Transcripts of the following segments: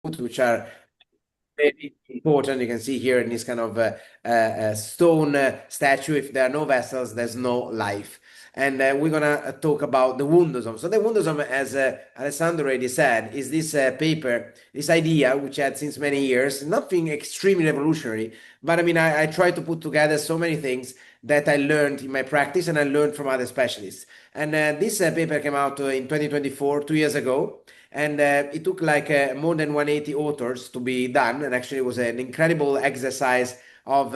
which are very important. You can see here in this kind of stone statue, if there are no vessels, there's no life. And we're gonna talk about the Woundosome. So the Woundosome, as Alessandro already said, is this paper, this idea, which had since many years, nothing extremely revolutionary, but I mean, I try to put together so many things that I learned in my practice and I learned from other specialists. And this paper came out in 2024, 2 years ago, and it took like more than 180 authors to be done, and actually it was an incredible exercise of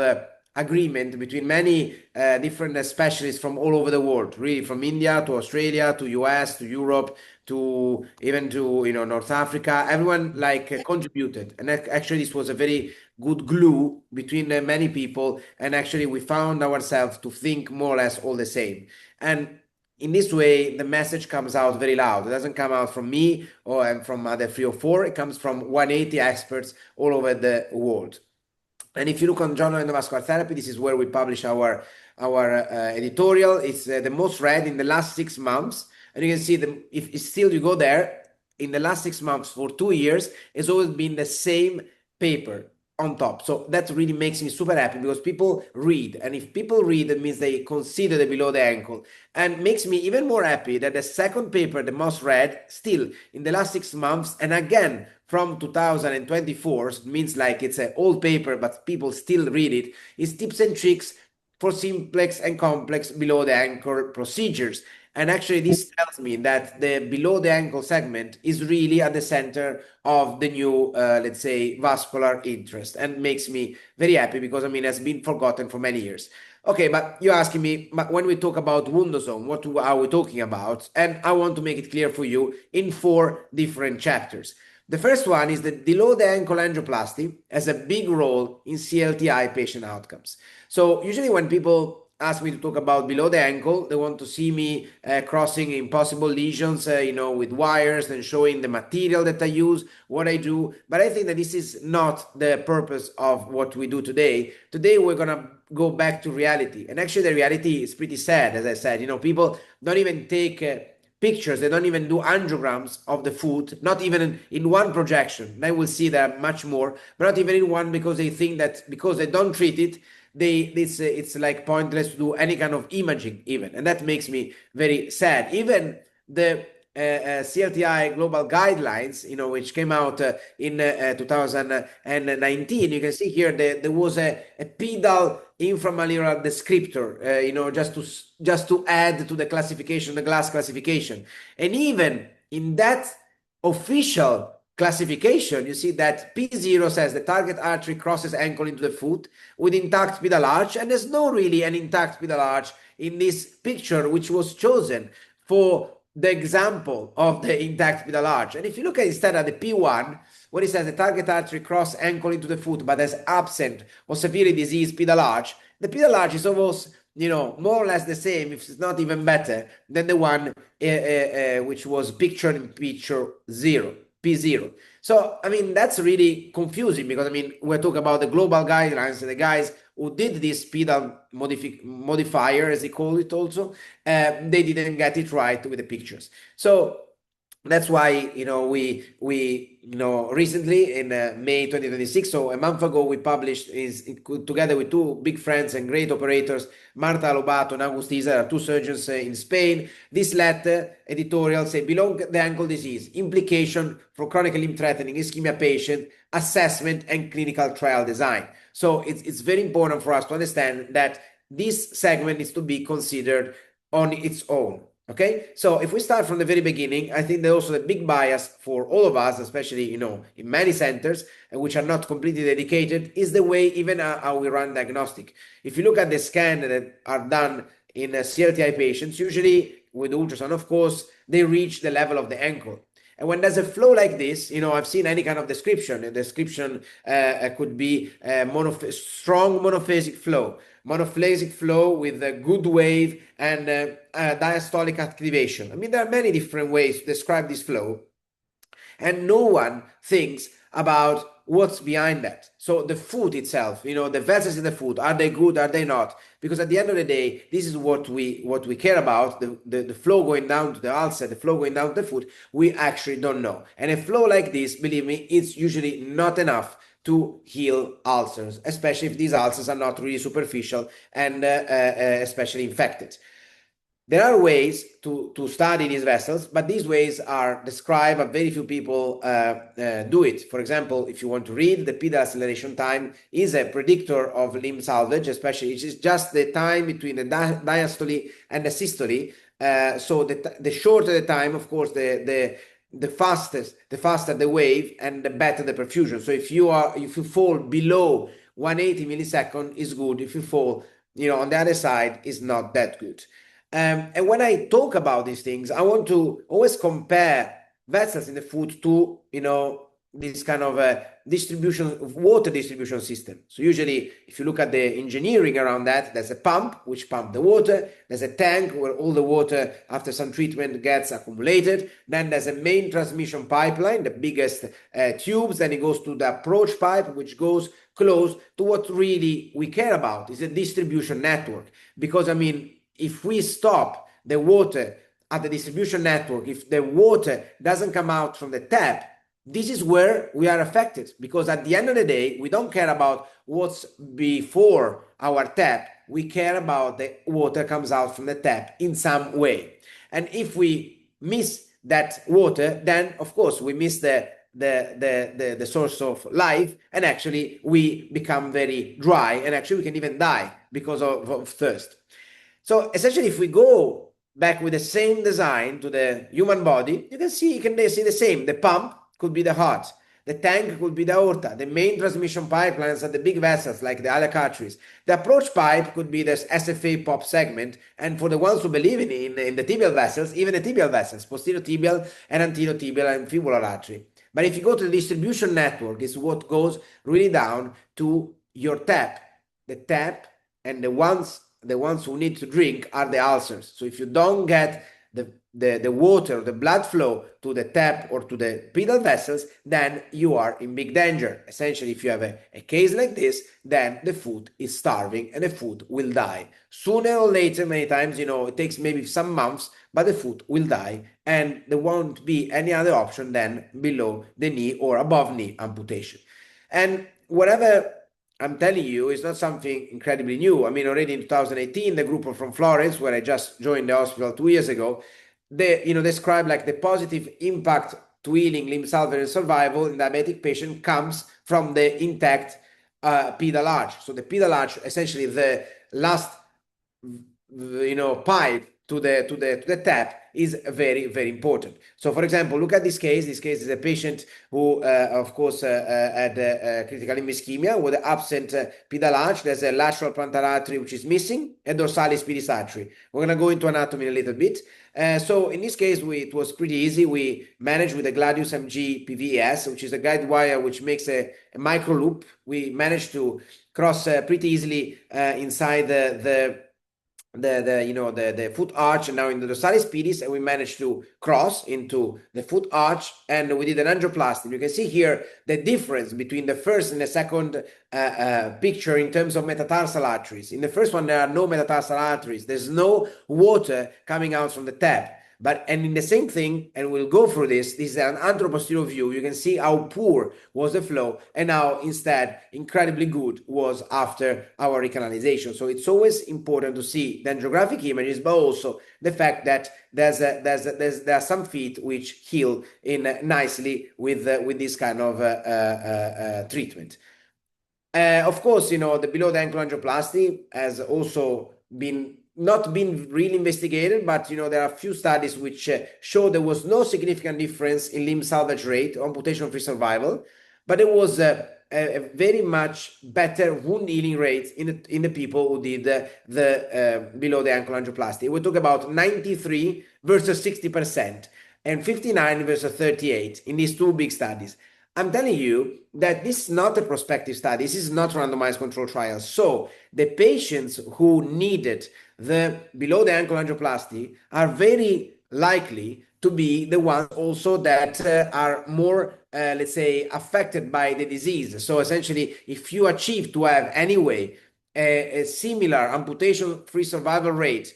agreement between many different specialists from all over the world, really from India to Australia to US to Europe to even to North Africa. Everyone like contributed, and actually this was a very good glue between many people, and actually we found ourselves to think more or less all the same. And in this way, the message comes out very loud. It doesn't come out from me or from other three or four. It comes from 180 experts all over the world. And if you look on Journal of Endovascular Therapy, this is where we publish our editorial. It's the most read in the last 6 months. And you can see if still you go there, in the last 6 months for 2 years, it's always been the same paper on top. So that really makes me super happy because people read. And if people read, it means they consider the below the ankle. And makes me even more happy that the second paper, the most read, still in the last 6 months, and again from 2024, so it means like it's an old paper, but people still read it, is tips and tricks for simplex and complex below the ankle procedures. And actually, this tells me that the below the ankle segment is really at the center of the new, let's say, vascular interest, and makes me very happy because I mean, it's been forgotten for many years. Okay, but you're asking me, but when we talk about Woundosome, what are we talking about? And I want to make it clear for you in 4 different chapters. The first one is that below the ankle angioplasty has a big role in CLTI patient outcomes. So usually when people ask me to talk about below the ankle, they want to see me crossing impossible lesions, with wires and showing the material that I use, what I do. But I think that this is not the purpose of what we do today. Today, we're going to go back to reality. And actually, the reality is pretty sad, as I said. People don't even take pictures. They don't even do angiograms of the foot, not even in one projection. Then we'll see that much more, but not even in one, because they think that because they don't treat it, it's like pointless to do any kind of imaging even, and that makes me very sad. Even the CLTI global guidelines, which came out in 2019, you can see here there was a pedal inframalleolar descriptor, just to add to the classification, the glass classification, and even in that official classification, you see that P0 says the target artery crosses ankle into the foot with intact pedal arch, and there's no really an intact pedal arch in this picture, which was chosen for the example of the intact pedal arch. And if you look at instead at the P1, where it says the target artery cross ankle into the foot, but there's absent or severely diseased pedal arch, the pedal arch is almost more or less the same, if it's not even better, than the one which was pictured in picture 0. P0. So, I mean, that's really confusing because, I mean, we're talking about the global guidelines, and the guys who did this pedal modifier, as they call it also, they didn't get it right with the pictures. So that's why, we recently in May 2026, so a month ago, we published together with 2 big friends and great operators, Marta Lobato and Agust Iser, 2 surgeons in Spain. This letter editorial say below the ankle disease, implication for chronic limb threatening ischemia patient, assessment and clinical trial design. So it's very important for us to understand that this segment is to be considered on its own. Okay, so if we start from the very beginning, I think there's also a big bias for all of us, especially, in many centers, which are not completely dedicated, is the way even how we run diagnostic. If you look at the scan that are done in CLTI patients, usually with ultrasound, of course, they reach the level of the ankle. And when there's a flow like this, I've seen any kind of description. A description could be strong monophasic flow. Monophasic flow with a good wave and diastolic activation. I mean, there are many different ways to describe this flow. And no one thinks about what's behind that. So the food itself, the vessels in the food, are they good, are they not? Because at the end of the day, this is what we care about, the flow going down to the ulcer, the flow going down to the food. We actually don't know. And a flow like this, believe me, it's usually not enough to heal ulcers, especially if these ulcers are not really superficial and especially infected. There are ways to study these vessels, but these ways are described, but very few people do it. For example, if you want to read, the pedal acceleration time is a predictor of limb salvage, especially it is just the time between the diastole and the systole. So the shorter the time, of course, the faster the wave and the better the perfusion. So if you fall below 180 millisecond is good. If you fall, on the other side is not that good. And when I talk about these things, I want to always compare vessels in the food to, this kind of water distribution system. So usually, if you look at the engineering around that, there's a pump which pumps the water. There's a tank where all the water after some treatment gets accumulated. Then there's a main transmission pipeline, the biggest tubes. Then it goes to the approach pipe, which goes close to what really we care about is a distribution network. Because if we stop the water at the distribution network, if the water doesn't come out from the tap, this is where we are affected, because at the end of the day, we don't care about what's before our tap. We care about the water comes out from the tap in some way. And if we miss that water, then of course we miss the source of life, and actually we become very dry, and actually we can even die because of thirst. So essentially, if we go back with the same design to the human body, you can see the same. The pump could be the heart. The tank could be the aorta. The main transmission pipelines are the big vessels like the iliac arteries. The approach pipe could be this SFA pop segment. And for the ones who believe in the tibial vessels, even the tibial vessels, posterior tibial and anterior tibial and fibular artery. But if you go to the distribution network, it's what goes really down to your tap. The tap and the ones who need to drink are the ulcers. So if you don't get the water, the blood flow to the tap or to the pedal vessels, then you are in big danger. Essentially, if you have a case like this, then the foot is starving and the foot will die. Sooner or later, many times, it takes maybe some months, but the foot will die and there won't be any other option than below the knee or above knee amputation. And whatever I'm telling you, it's not something incredibly new. Already in 2018, the group from Florence, where I just joined the hospital 2 years ago, they describe like the positive impact to healing, limb salvage, and survival in diabetic patient comes from the intact pedal arch. So the pedal arch, essentially the last pipe to the tap, is very, very important. So for example, look at this case. This case is a patient who of course had critical limb ischemia with an absent pedal arch. There's a lateral plantar artery which is missing, and dorsalis pedis artery. We're going to go into anatomy in a little bit. So in this case, it was pretty easy. We managed with the Gladius MG PVES, which is a guide wire which makes a micro loop. We managed to cross pretty easily inside the foot arch, and now in the dorsalis pedis, and we managed to cross into the foot arch, and we did an angioplasty. You can see here the difference between the first and the second picture in terms of metatarsal arteries. In the first one, there are no metatarsal arteries. There's no water coming out from the tap. And in the same thing, and we'll go through this is an anteroposterior view. You can see how poor was the flow and how instead incredibly good was after our recanalization. So it's always important to see the angiographic images, but also the fact that there are some feet which heal nicely with this kind of treatment. Of course, the below the ankle angioplasty has also not been really investigated, but there are a few studies which show there was no significant difference in limb salvage rate, amputation-free survival, but it was a very much better wound healing rate in the people who did the below the ankle angioplasty. We talk about 93 versus 60% and 59 versus 38 in these two big studies. I'm telling you that this is not a prospective study. This is not randomized control trials. So the patients who needed the below the ankle angioplasty are very likely to be the ones also that are more let's say, affected by the disease. So essentially, if you achieve to have anyway a similar amputation-free survival rate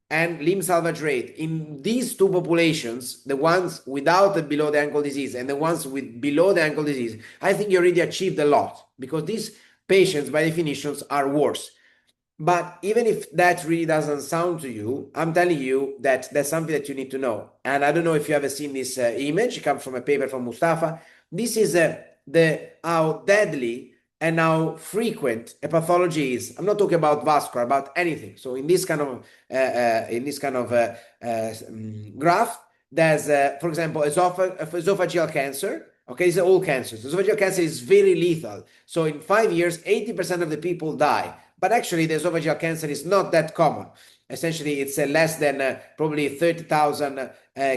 and limb salvage rate in these two populations, the ones without the below the ankle disease and the ones with below the ankle disease, I think you already achieved a lot, because these patients by definitions are worse. But even if that really doesn't sound to you, I'm telling you that that's something that you need to know. And I don't know if you ever seen this image. It comes from a paper from Mustafa. This is the how deadly and how frequent a pathology is. I'm not talking about vascular, about anything. So in this kind of graph, there's for example esophageal cancer. Okay, it's all cancers. Esophageal cancer is very lethal. So in 5 years, 80% of the people die. But actually, the esophageal cancer is not that common. Essentially, it's less than probably 30,000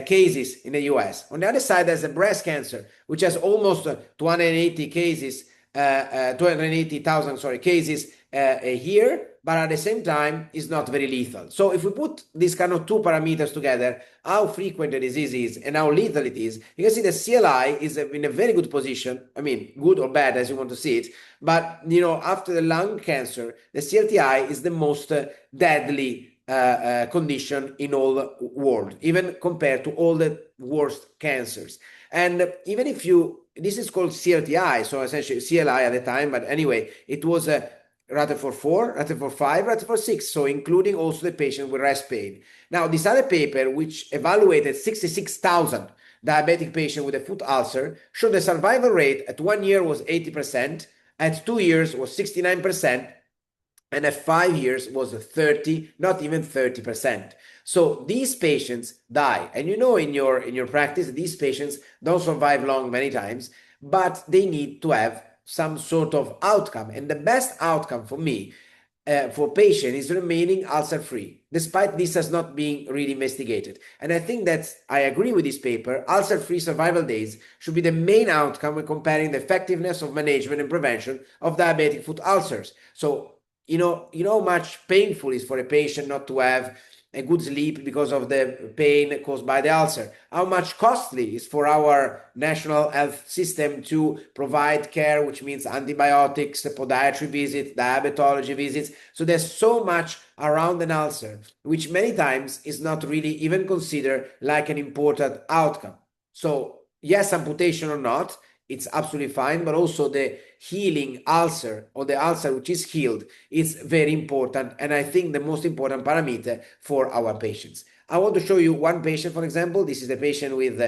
cases in the US. On the other side, there's a breast cancer, which has almost 280 cases, 280,000, sorry, cases a year, but at the same time, is not very lethal. So if we put these kind of two parameters together, how frequent the disease is and how lethal it is, you can see the CLI is in a very good position. I mean, good or bad as you want to see it. But, you know, after the lung cancer, the CLTI is the most deadly condition in all the world, even compared to all the worst cancers. And even if you, this is called CLTI, so essentially CLI at the time, but anyway, it was a Rutherford 4, Rutherford 5, Rutherford 6, so including also the patient with rest pain. Now, this other paper, which evaluated 66,000 diabetic patients with a foot ulcer, showed the survival rate at 1 year was 80%, at 2 years was 69%, and at 5 years was 30, not even 30%. So these patients die. And you know, in your practice, these patients don't survive long many times, but they need to have some sort of outcome. And the best outcome for me, for patient, is remaining ulcer free, despite this has not been really investigated. And I think that I agree with this paper. Ulcer free survival days should be the main outcome when comparing the effectiveness of management and prevention of diabetic foot ulcers. So you know how much painful it is for a patient not to have a good sleep because of the pain caused by the ulcer. How much costly is for our national health system to provide care, which means antibiotics, podiatry visits, diabetology visits. So there's so much around an ulcer, which many times is not really even considered like an important outcome. So yes, amputation or not, it's absolutely fine, but also the healing ulcer, or the ulcer which is healed, is very important, and I think the most important parameter for our patients. I want to show you one patient, for example. This is a patient with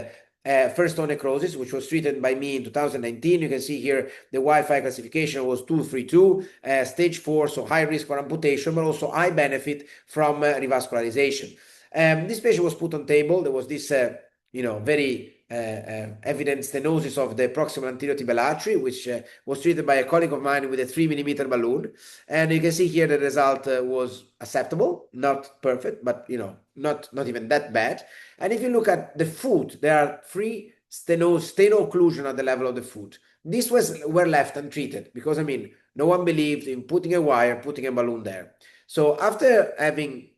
first necrosis, which was treated by me in 2019. You can see here the Wi-Fi classification was 232, stage 4, so high risk for amputation, but also high benefit from revascularization. This patient was put on table. There was this very evident stenosis of the proximal anterior tibial artery, which was treated by a colleague of mine with a 3 mm balloon. And you can see here the result was acceptable, not perfect, but not even that bad. And if you look at the foot, there are 3 steno occlusion at the level of the foot. These were left untreated because, I mean, no one believed in putting a wire, putting a balloon there. So after having,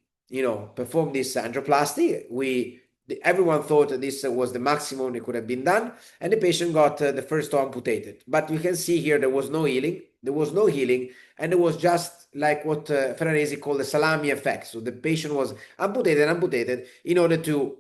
performed this angioplasty, everyone thought that this was the maximum that could have been done, and the patient got the first toe amputated. But you can see here there was no healing. There was no healing, and it was just like what Ferraresi called the salami effect. So the patient was amputated in order to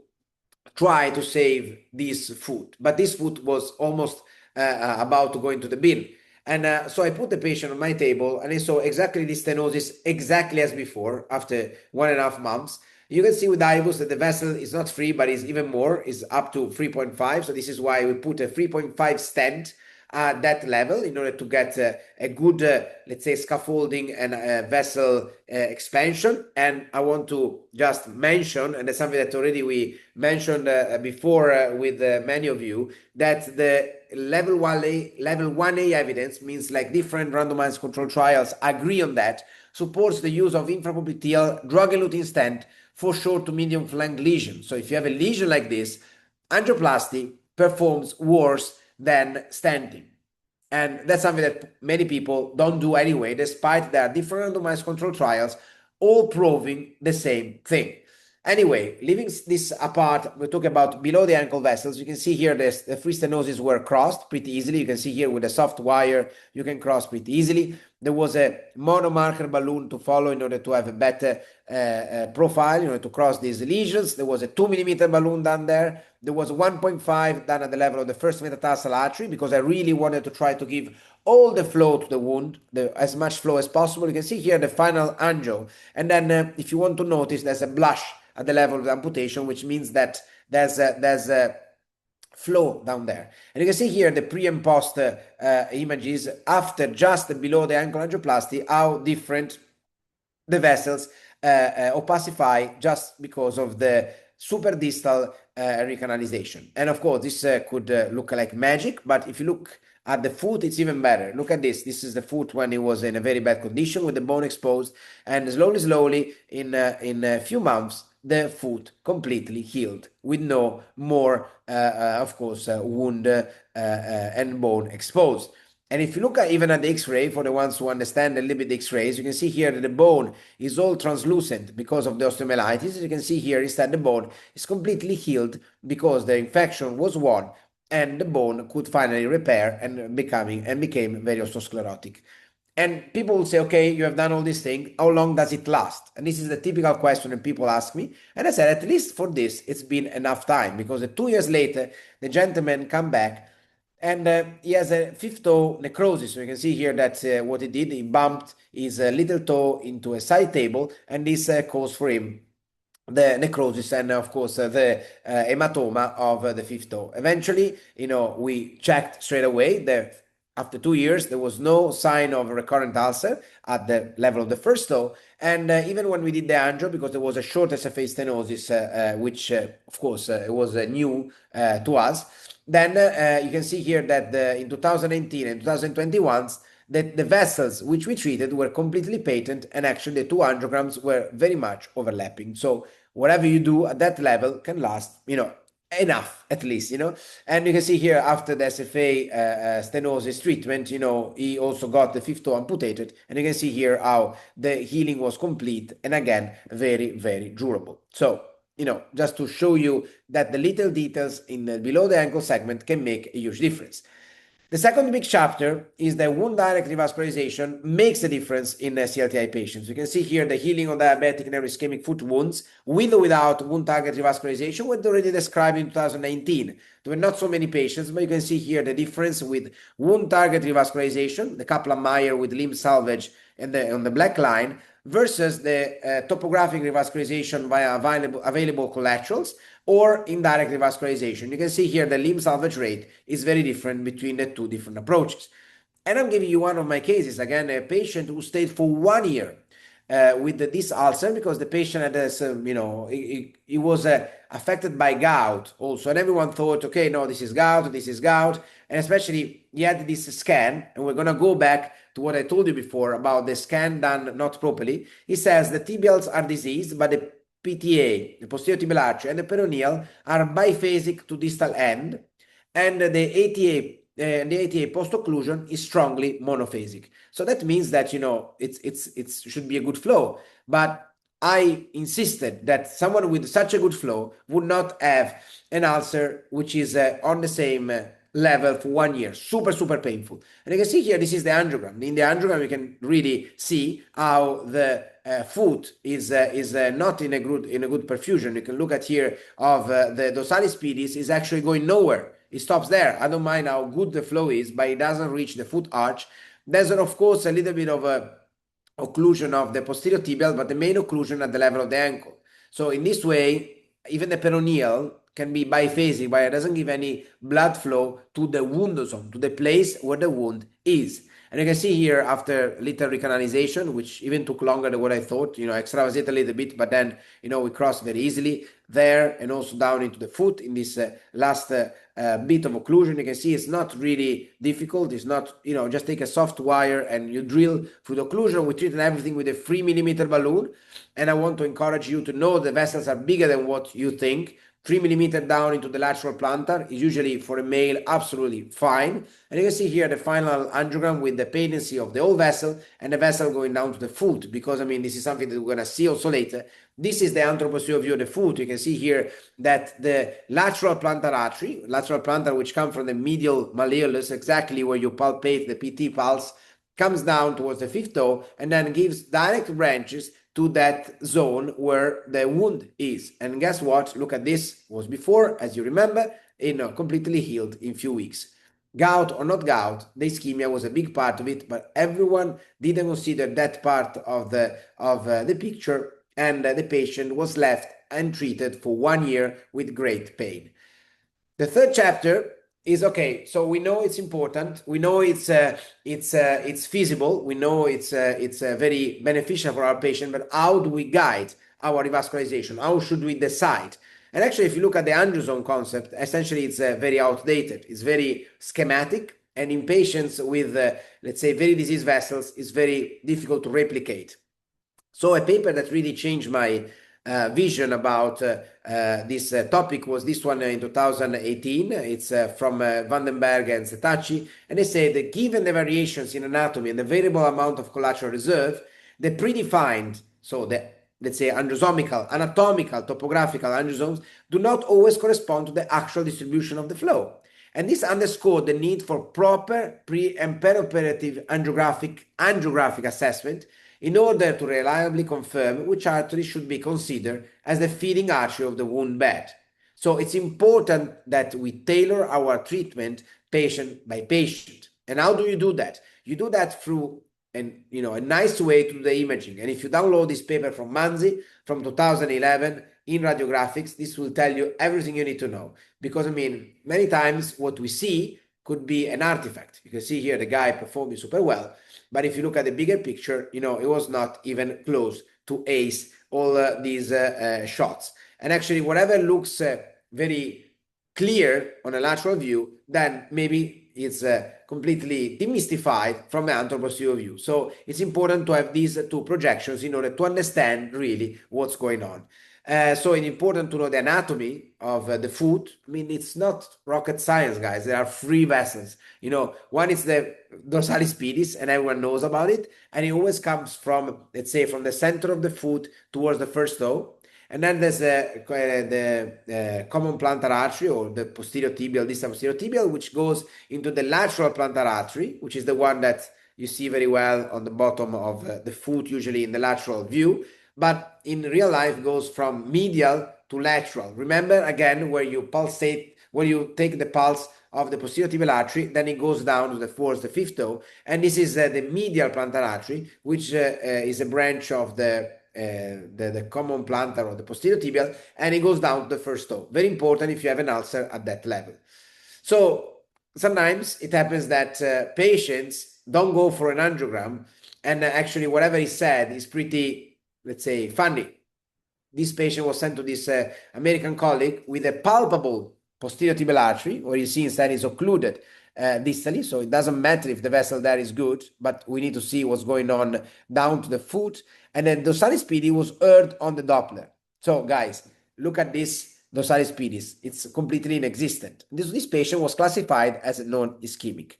try to save this foot. But this foot was almost about to go into the bin. And so I put the patient on my table, and I saw exactly this stenosis, exactly as before, after 1.5 months. You can see with IVUS that the vessel is not free, but is even more, is up to 3.5. So this is why we put a 3.5 stent at that level in order to get a good, let's say, scaffolding and vessel expansion. And I want to just mention, and that's something that already we mentioned before with many of you, that the level 1A evidence, means like different randomized control trials agree on that, supports the use of infrapopliteal drug-eluting stent for short to medium flank lesions. So if you have a lesion like this, angioplasty performs worse than stenting. And that's something that many people don't do anyway, despite there are different randomized control trials all proving the same thing. Anyway, leaving this apart, we're talking about below the ankle vessels. You can see here the three stenosis were crossed pretty easily. You can see here with a soft wire, you can cross pretty easily. There was a monomarker balloon to follow in order to have a better profile, in order to cross these lesions. There was a 2 mm balloon down there. There was 1.5 done at the level of the first metatarsal artery because I really wanted to try to give all the flow to the wound, as much flow as possible. You can see here the final angio. And then if you want to notice, there's a blush at the level of the amputation, which means that there's a flow down there. And you can see here the pre and post images after just below the ankle angioplasty, how different the vessels opacify just because of the superdistal recanalization. And of course, this could look like magic, but if you look at the foot, it's even better. Look at this. This is the foot when it was in a very bad condition with the bone exposed, and slowly, in a few months, the foot completely healed with no more, of course, wound and bone exposed. And if you look at even at the X-ray, for the ones who understand a little bit the X-rays, you can see here that the bone is all translucent because of the osteomyelitis. You can see here instead the bone is completely healed because the infection was won and the bone could finally repair and became very osteosclerotic. And people will say, okay, you have done all these things. How long does it last? And this is the typical question that people ask me. And I said, at least for this, it's been enough time because 2 years later, the gentleman come back and he has a fifth toe necrosis. So you can see here that what he did, he bumped his little toe into a side table, and this caused for him the necrosis and of course the hematoma of the fifth toe. Eventually, we checked straight away that after 2 years there was no sign of a recurrent ulcer at the level of the first toe, and even when we did the angio, because there was a short SFA stenosis, which of course it was new to us, then you can see here that in 2019 and 2021 that the vessels which we treated were completely patent, and actually the two angiograms were very much overlapping. So whatever you do at that level can last, enough at least, And you can see here after the SFA stenosis treatment, he also got the fifth toe amputated, and you can see here how the healing was complete and again very, very durable. So just to show you that the little details in the below the ankle segment can make a huge difference. The second big chapter is that wound direct revascularization makes a difference in CLTI patients. You can see here the healing of diabetic and ischemic foot wounds with or without wound target revascularization was already described in 2019. There were not so many patients, but you can see here the difference with wound target revascularization, the Kaplan-Meier with limb salvage and on the black line, versus the topographic revascularization via available collaterals or indirect revascularization. You can see here the limb salvage rate is very different between the two different approaches. And I'm giving you one of my cases, again, a patient who stayed for 1 year with this ulcer because the patient had this, he was affected by gout also. And everyone thought, okay, no, this is gout. And especially he had this scan, and we're going to go back to what I told you before about the scan done not properly. He says the tibials are diseased, but the PTA, the posterior tibial artery, and the peroneal are biphasic to distal end, and the ATA post-occlusion is strongly monophasic. So that means that, it should be a good flow. But I insisted that someone with such a good flow would not have an ulcer which is on the same level for 1 year. Super, super painful. And you can see here, this is the angiogram. In the angiogram, you can really see how the foot is not in a good perfusion. You can look at here of the dorsalis pedis is actually going nowhere. It stops there. I don't mind how good the flow is, but it doesn't reach the foot arch. There's of course a little bit of a occlusion of the posterior tibial, but the main occlusion at the level of the ankle. So in this way, even the peroneal can be biphasic, but it doesn't give any blood flow to the woundosome, to the place where the wound is. And you can see here after little recanalization, which even took longer than what I thought, extravasate a little bit, but then, we crossed very easily there and also down into the foot in this last bit of occlusion. You can see it's not really difficult. It's not, just take a soft wire and you drill through the occlusion. We treated everything with a 3 mm balloon. And I want to encourage you to know the vessels are bigger than what you think. 3 millimeter down into the lateral plantar is usually for a male absolutely fine. And you can see here the final angiogram with the patency of the whole vessel and the vessel going down to the foot, because I mean, this is something that we're going to see also later. This is the anteroposterior view of the foot. You can see here that the lateral plantar artery, lateral plantar, which comes from the medial malleolus, exactly where you palpate the PT pulse, comes down towards the fifth toe and then gives direct branches to that zone where the wound is. And guess what? Look at this. Was before, as you remember, completely healed in few weeks. Gout or not gout, the ischemia was a big part of it, but everyone didn't consider that part of the picture, and the patient was left untreated for 1 year with great pain. The third chapter is okay. So we know it's important. We know it's feasible. We know it's very beneficial for our patient. But how do we guide our revascularization? How should we decide? And actually, if you look at the Woundosome concept, essentially it's very outdated. It's very schematic, and in patients with let's say very diseased vessels, it's very difficult to replicate. So a paper that really changed my vision about this topic was this one in 2018. It's from Vandenberg and Setacci, and they say that given the variations in anatomy and the variable amount of collateral reserve, the predefined, so the let's say anatomical, topographical angiosomes do not always correspond to the actual distribution of the flow. And this underscored the need for proper pre and perioperative angiographic assessment in order to reliably confirm which artery should be considered as the feeding artery of the wound bed. So it's important that we tailor our treatment patient by patient. And how do you do that? You do that through a nice way to do the imaging. And if you download this paper from Manzi from 2011 in radiographics, this will tell you everything you need to know. Because I mean, many times what we see could be an artifact. You can see here the guy performing super well, but if you look at the bigger picture, it was not even close to ace all these shots. And actually, whatever looks very clear on a lateral view, then maybe it's completely demystified from the anteroposterior view. So it's important to have these two projections in order to understand really what's going on. So it's important to know the anatomy of the foot. I mean, it's not rocket science, guys. There are three vessels. One is the dorsalis pedis, and everyone knows about it. And it always comes from, let's say, from the center of the foot towards the first toe. And then there's the common plantar artery, or the posterior tibial, distal posterior tibial, which goes into the lateral plantar artery, which is the one that you see very well on the bottom of the foot, usually in the lateral view. But in real life goes from medial to lateral. Remember again, where you pulsate, where you take the pulse of the posterior tibial artery, then it goes down towards the fifth toe, and this is the medial plantar artery, which is a branch of the common plantar or the posterior tibial, and it goes down to the first toe. Very important if you have an ulcer at that level. So sometimes it happens that patients don't go for an angiogram, and actually whatever is said is pretty, let's say, funny. This patient was sent to this American colleague with a palpable posterior tibial artery, where you see instead is occluded distally. So it doesn't matter if the vessel there is good, but we need to see what's going on down to the foot. And then dorsalis pedis was heard on the Doppler. So guys, look at this dorsalis pedis. It's completely inexistent. This patient was classified as a non-ischemic.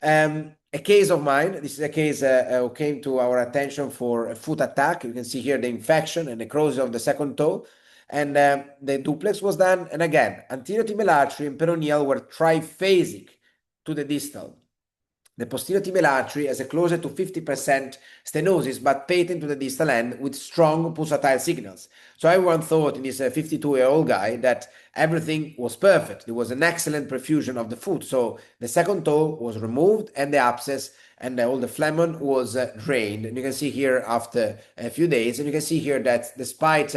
A case of mine, this is a case who came to our attention for a foot attack. You can see here the infection and necrosis of the second toe. And the duplex was done. And again, anterior tibial artery and peroneal were triphasic to the distal. The posterior tibial artery has a closer to 50% stenosis, but patent to the distal end with strong pulsatile signals. So everyone thought in this 52-year-old guy that everything was perfect. There was an excellent perfusion of the foot. So the second toe was removed, and the abscess and all the phlegm was drained. And you can see here after a few days, and you can see here that despite,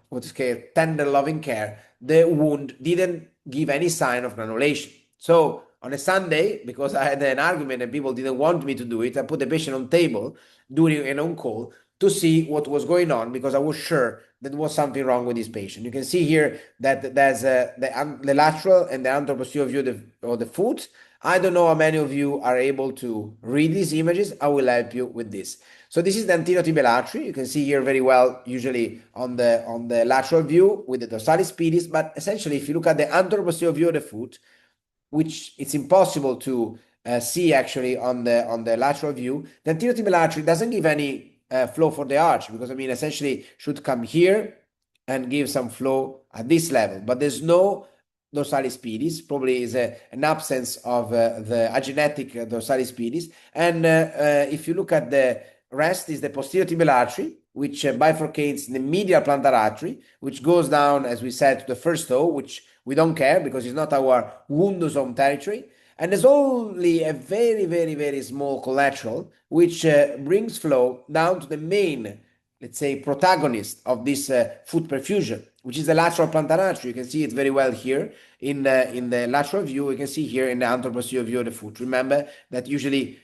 what's called tender loving care, the wound didn't give any sign of granulation. So on a Sunday, because I had an argument and people didn't want me to do it, I put the patient on table during an on-call to see what was going on, because I was sure that there was something wrong with this patient. You can see here that there's the lateral and the anteroposterior view of the foot I don't know how many of you are able to read these images. I will help you with this. So this is the anterotibial artery. You can see here very well, usually on the lateral view with the dorsalis pedis. But essentially, if you look at the anteroposterior view of the foot, which it's impossible to see actually on the lateral view, the anterotibial artery doesn't give any flow for the arch, because I mean essentially should come here and give some flow at this level, but there's no dorsalis pedis. Probably is an absence of the agenetic dorsalis pedis. And if you look at the rest, is the posterior tibial artery, which bifurcates the medial plantar artery, which goes down, as we said, to the first toe, which we don't care because it's not our Woundosome territory. And there's only a very, very, very small collateral, which brings flow down to the main, let's say, protagonist of this foot perfusion, which is the lateral plantar artery. You can see it very well here in the lateral view. You can see here in the anteroposterior view of the foot. Remember that usually,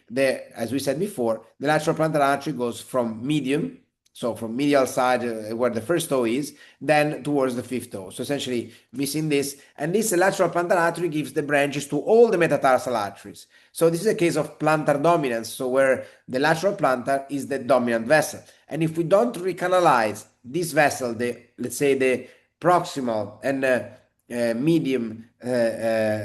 as we said before, the lateral plantar artery goes from medium, so from medial side where the first toe is, then towards the fifth toe. So essentially missing this. And this lateral plantar artery gives the branches to all the metatarsal arteries. So this is a case of plantar dominance, so where the lateral plantar is the dominant vessel. And if we don't recanalize this vessel, let's say the proximal and medium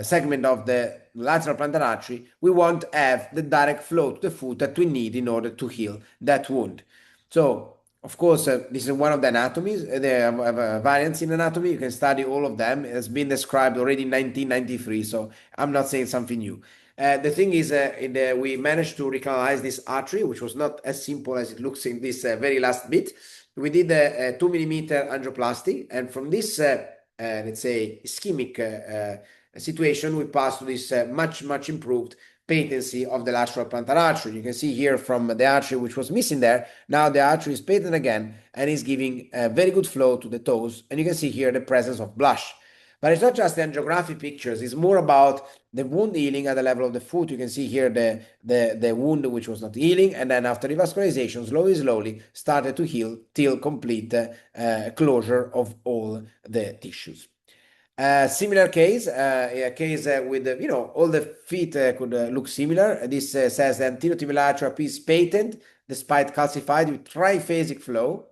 segment of the lateral plantar artery, we won't have the direct flow to the foot that we need in order to heal that wound. So, of course, this is one of the anatomies. There are variants in anatomy. You can study all of them. It has been described already in 1993, so I'm not saying something new. The thing is, we managed to recanalize this artery, which was not as simple as it looks in this very last bit. We did a 2 millimeter angioplasty, and from this, let's say, ischemic situation, we passed to this much improved patency of the lateral plantar artery. You can see here from the artery which was missing there, now the artery is patent again and is giving a very good flow to the toes. And you can see here the presence of blush. But it's not just the angiography pictures, it's more about the wound healing at the level of the foot. You can see here the wound which was not healing, and then after revascularization, slowly started to heal till complete closure of all the tissues. Similar case, a case with, all the feet could look similar. This says the anterior tibial artery is patent despite calcified with triphasic flow.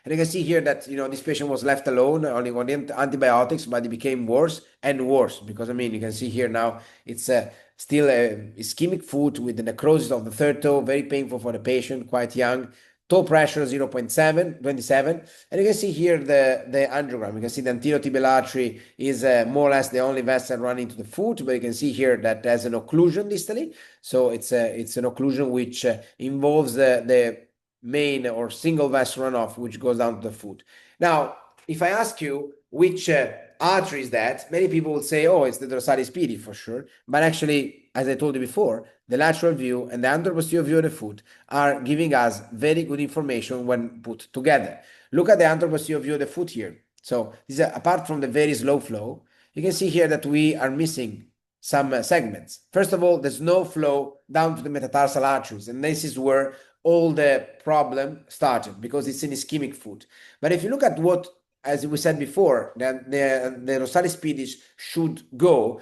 And you can see here that, this patient was left alone only on antibiotics, but it became worse and worse because, I mean, you can see here now it's still a ischemic foot with the necrosis of the third toe, very painful for the patient, quite young. Toe pressure 0.27, and you can see here the angiogram. You can see the anterior tibial artery is more or less the only vessel running to the foot, but you can see here that there's an occlusion distally. So it's an occlusion which involves the main or single vessel runoff, which goes down to the foot. Now, if I ask you which artery is that, many people will say, oh, it's the dorsalis pedi for sure. But actually, as I told you before, the lateral view and the anteroposterior view of the foot are giving us very good information when put together. Look at the anteroposterior view of the foot here. So this is, apart from the very slow flow, you can see here that we are missing some segments. First of all, there's no flow down to the metatarsal arteries, and this is where all the problem started because it's an ischemic foot. But if you look at what, as we said before, the dorsalis pedis should go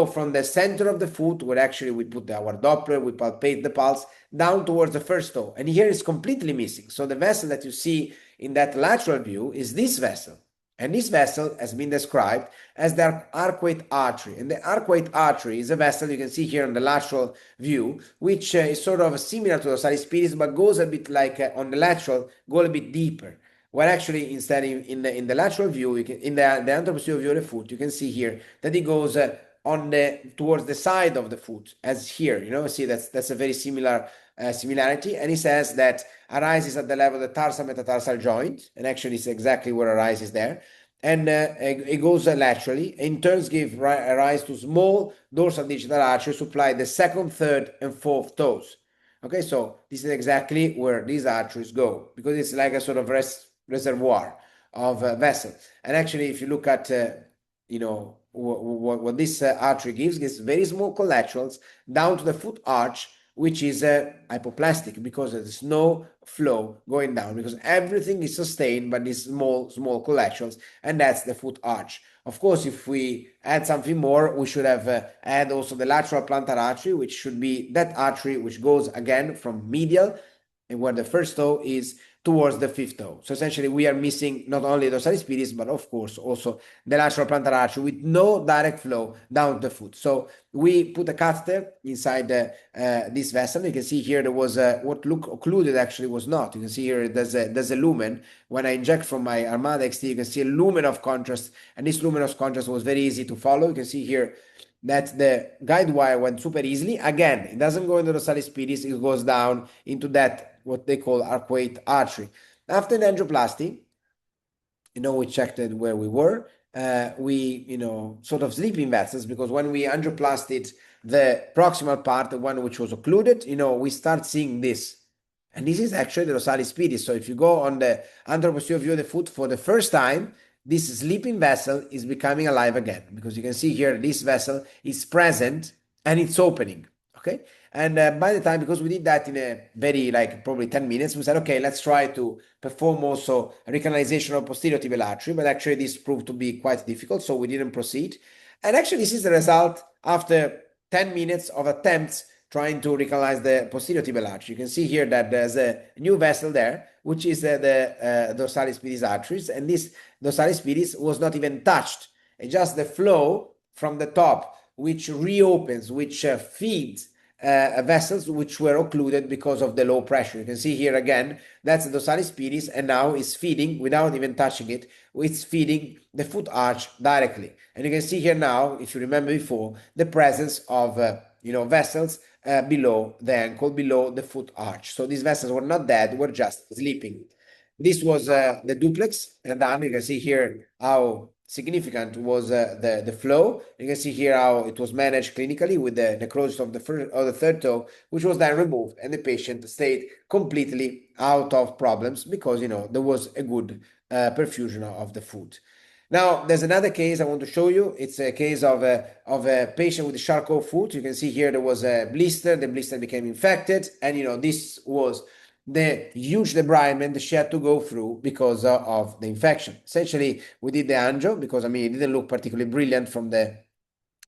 from the center of the foot, where actually we put our Doppler, we palpate the pulse, down towards the first toe. And here it's completely missing. So the vessel that you see in that lateral view is this vessel. And this vessel has been described as the arcuate artery. And the arcuate artery is a vessel you can see here on the lateral view, which is sort of similar to the dorsalis pedis, but goes a bit like on the lateral, go a bit deeper. Where actually instead in the lateral view, in the anteroposterior view of the foot, you can see here that it goes towards the side of the foot, as here. See that's a very similar similarity. And he says that arises at the level of the tarsal metatarsal joint, and actually it's exactly where arises there. And it goes laterally, in turns give rise to small dorsal digital arteries supply the second, third, and fourth toes. Okay, so this is exactly where these arteries go, because it's like a sort of reservoir of vessel. And actually, if you look at what this artery gives very small collaterals down to the foot arch, which is hypoplastic because there's no flow going down because everything is sustained by these small collections, and that's the foot arch. Of course, if we add something more, we should have add also the lateral plantar artery, which should be that artery which goes again from medial and where the first toe is towards the fifth toe. So essentially, we are missing not only the dorsalis pedis, but of course also the lateral plantar artery with no direct flow down the foot. So we put a catheter inside this vessel. You can see here there was what looked occluded actually was not. You can see here there's a lumen. When I inject from my Armada XT, you can see a lumen of contrast, and this lumen of contrast was very easy to follow. You can see here that the guide wire went super easily. Again, it doesn't go into the dorsalis pedis, it goes down into that, what they call arcuate artery. After the angioplasty, we checked it where we were. We, sort of sleeping vessels, because when we angioplasted the proximal part, the one which was occluded, we start seeing this. And this is actually the dorsalis pedis. So if you go on the anteroposterior view of the foot for the first time, this sleeping vessel is becoming alive again, because you can see here this vessel is present and it's opening. Okay. And by the time, because we did that in a very, probably 10 minutes, we said, okay, let's try to perform also a recanalization of posterior tibial artery, but actually this proved to be quite difficult, so we didn't proceed. And actually this is the result after 10 minutes of attempts trying to recanalize the posterior tibial artery. You can see here that there's a new vessel there, which is the dorsalis pedis arteries, and this dorsalis pedis was not even touched. It's just the flow from the top, which reopens, which feeds vessels which were occluded because of the low pressure. You can see here again, that's the dorsalis pedis, and now it's feeding without even touching it. It's feeding the foot arch directly. And you can see here now, if you remember before, the presence of vessels below the ankle, below the foot arch. So these vessels were not dead, were just sleeping. This was the duplex, and then you can see here how significant was the flow. You can see here how it was managed clinically with the necrosis of the first or the third toe, which was then removed, and the patient stayed completely out of problems because there was a good perfusion of the foot. Now, there's another case I want to show you. It's a case of a patient with a Charcot foot. You can see here there was a blister. The blister became infected, and this was the huge debridement she had to go through because of the infection. Essentially, we did the angio because, it didn't look particularly brilliant from the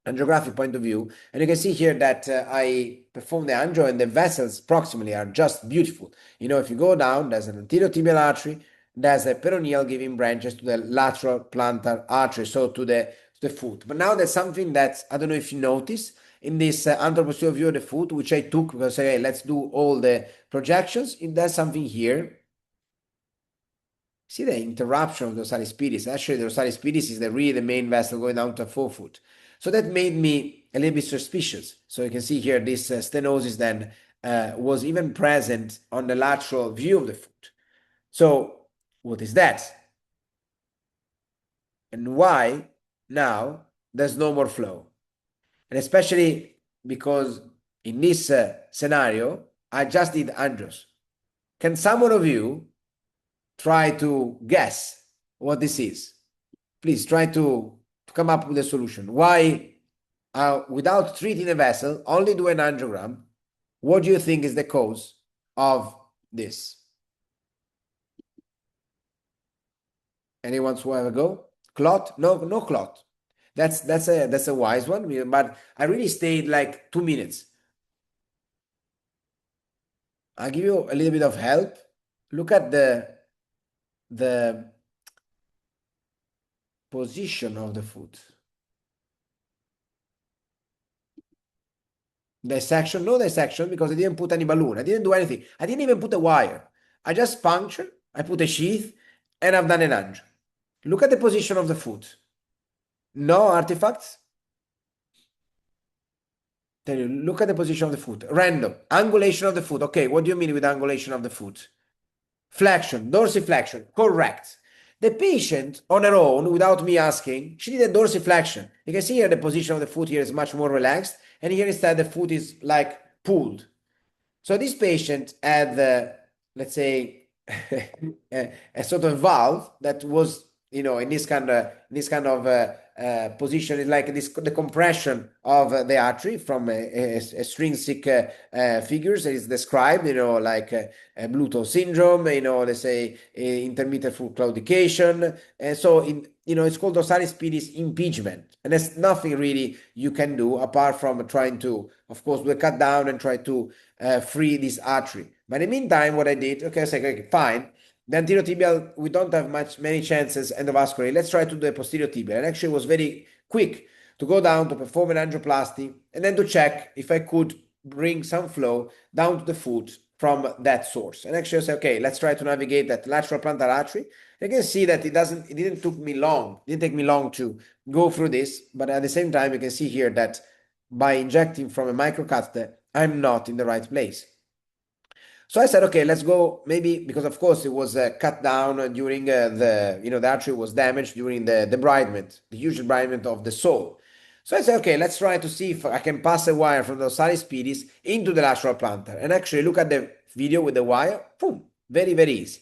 angiographic point of view. And you can see here that I performed the angio, and the vessels proximally are just beautiful. If you go down, there's an anterior tibial artery, there's a peroneal giving branches to the lateral plantar artery, so to the foot. But now there's something that I don't know if you notice in this anteroposterior view of the foot, which I took because, hey, let's do all the projections. If there's something here, see the interruption of the dorsalis pedis. Actually, the dorsalis pedis is really the main vessel going down to the forefoot. So that made me a little bit suspicious. So you can see here this stenosis then was even present on the lateral view of the foot. So what is that? And why now there's no more flow? And especially because in this scenario, I just did angios. Can someone of you try to guess what this is? Please try to come up with a solution. Why, without treating a vessel, only do an angiogram? What do you think is the cause of this? Anyone who have a go? Clot? No, no clot. That's a wise one, but I really stayed like 2 minutes. I'll give you a little bit of help. Look at the position of the foot. Dissection, no dissection, because I didn't put any balloon. I didn't do anything. I didn't even put a wire. I just punctured, I put a sheath, and I've done an angio. Look at the position of the foot. No artifacts. Tell you, look at the position of the foot. Random. Angulation of the foot. Okay, what do you mean with angulation of the foot? Flexion, dorsiflexion. Correct. The patient, on her own, without me asking, she did a dorsiflexion. You can see here the position of the foot here is much more relaxed, and here instead the foot is like pulled. So this patient had, let's say, a sort of valve that was in this kind of position is like this the compression of the artery from extrinsic figures that is described, like Bluetooth syndrome, let's say intermittent full claudication. And so it's called dorsalis pedis impingement. And there's nothing really you can do apart from trying to, of course, do a cut down and try to free this artery. But in the meantime, what I did, okay, I said, okay, fine. The anterior tibial, we don't have many chances endovascularly. Let's try to do a posterior tibial. And actually, it was very quick to go down to perform an angioplasty and then to check if I could bring some flow down to the foot from that source. And actually, I said, okay, let's try to navigate that lateral plantar artery. You can see that it didn't take me long to go through this. But at the same time, you can see here that by injecting from a microcatheter, I'm not in the right place. So I said, okay, let's go maybe, because of course it was cut down during the artery was damaged during the debridement, the huge debridement of the sole. So I said, okay, let's try to see if I can pass a wire from the dorsalis pedis into the lateral plantar. And actually look at the video with the wire, boom, very, very easy.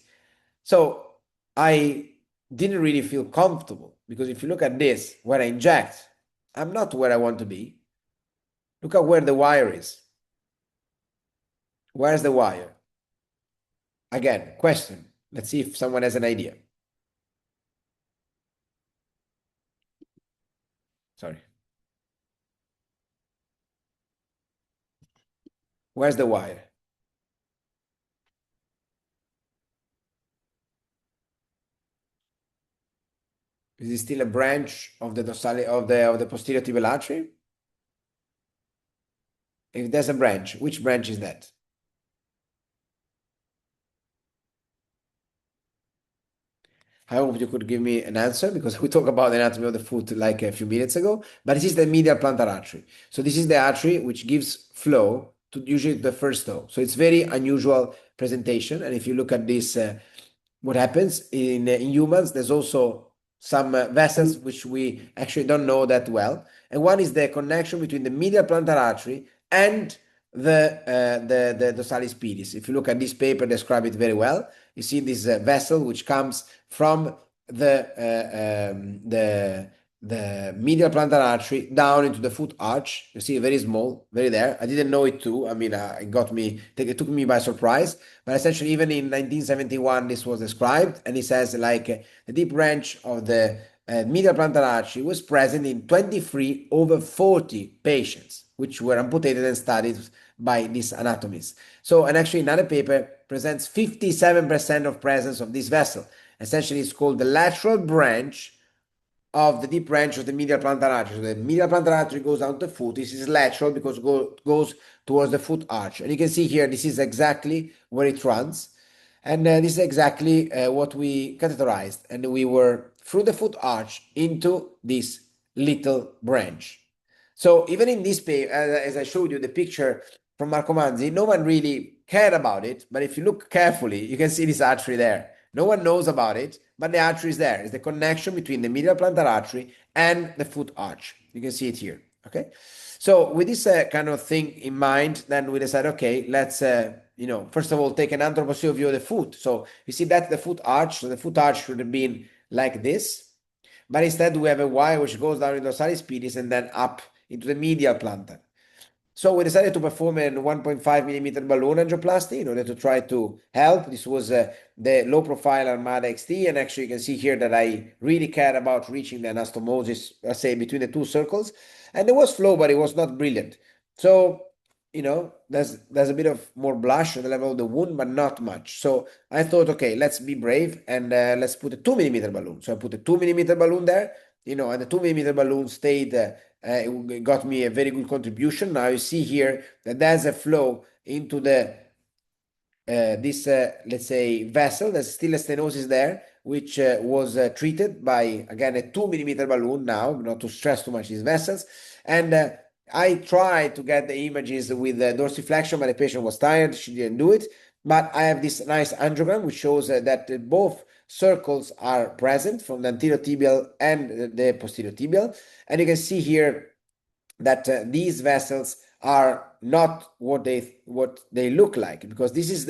So I didn't really feel comfortable because if you look at this, where I inject, I'm not where I want to be. Look at where the wire is. Where's the wire? Again, question. Let's see if someone has an idea. Sorry. Where's the wire? Is it still a branch of the dorsal of the posterior tibial artery? If there's a branch, which branch is that? I hope you could give me an answer because we talked about the anatomy of the foot like a few minutes ago, but this is the medial plantar artery. So this is the artery which gives flow to usually the first toe. So it's very unusual presentation. And if you look at this, what happens in humans, there's also some vessels which we actually don't know that well. And one is the connection between the medial plantar artery and the dorsalis pedis. If you look at this paper, describe it very well. You see this vessel which comes from the medial plantar artery down into the foot arch. You see, very small, very there. I didn't know it too. I mean, it took me by surprise. But essentially, even in 1971, this was described, and it says like the deep branch of the medial plantar artery was present in 23 over 40 patients, which were amputated and studied by these anatomists. So, and actually another paper presents 57% of presence of this vessel. Essentially, it's called the lateral branch of the deep branch of the medial plantar artery. So the medial plantar artery goes down the foot. This is lateral because it goes towards the foot arch. And you can see here, this is exactly where it runs. And this is exactly what we catheterized. And we were through the foot arch into this little branch. So even in this page, as I showed you the picture from Marco Manzi, no one really cared about it. But if you look carefully, you can see this artery there. No one knows about it, but the artery is there. It's the connection between the medial plantar artery and the foot arch. You can see it here. Okay. So with this kind of thing in mind, then we decided, okay, let's, first of all, take an anteroposterior view of the foot. So you see that's the foot arch. So the foot arch should have been like this. But instead, we have a wire which goes down into the dorsalis pedis and then up into the medial plantar. So we decided to perform a 1.5 millimeter balloon angioplasty in order to try to help. This was the low profile Armada XT. And actually, you can see here that I really cared about reaching the anastomosis, let's say, between the two circles. And there was flow, but it was not brilliant. So, there's a bit of more blush at the level of the wound, but not much. So I thought, okay, let's be brave and let's put a 2 millimeter balloon. So I put a 2 millimeter balloon there, and the 2 millimeter balloon stayed. It got me a very good contribution. Now you see here that there's a flow into this, let's say, vessel. There's still a stenosis there, which was treated by, again, a 2 millimeter balloon now, not to stress too much these vessels. And I tried to get the images with dorsiflexion, but the patient was tired. She didn't do it. But I have this nice angiogram, which shows that both circles are present from the anterior tibial and the posterior tibial. And you can see here that these vessels are not what they look like, because this is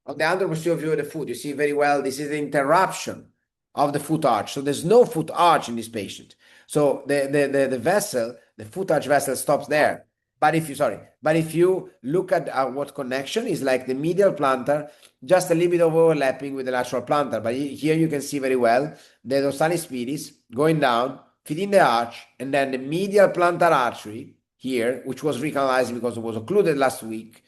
on the anteroposterior view of the foot. You see very well, this is the interruption of the foot arch. So there's no foot arch in this patient. So the vessel, the foot arch vessel stops there. But if you look at what connection is like the medial plantar, just a little bit of overlapping with the lateral plantar. But here you can see very well the dorsalis pedis going down, feeding the arch, and then the medial plantar artery here, which was recanalized because it was occluded last week.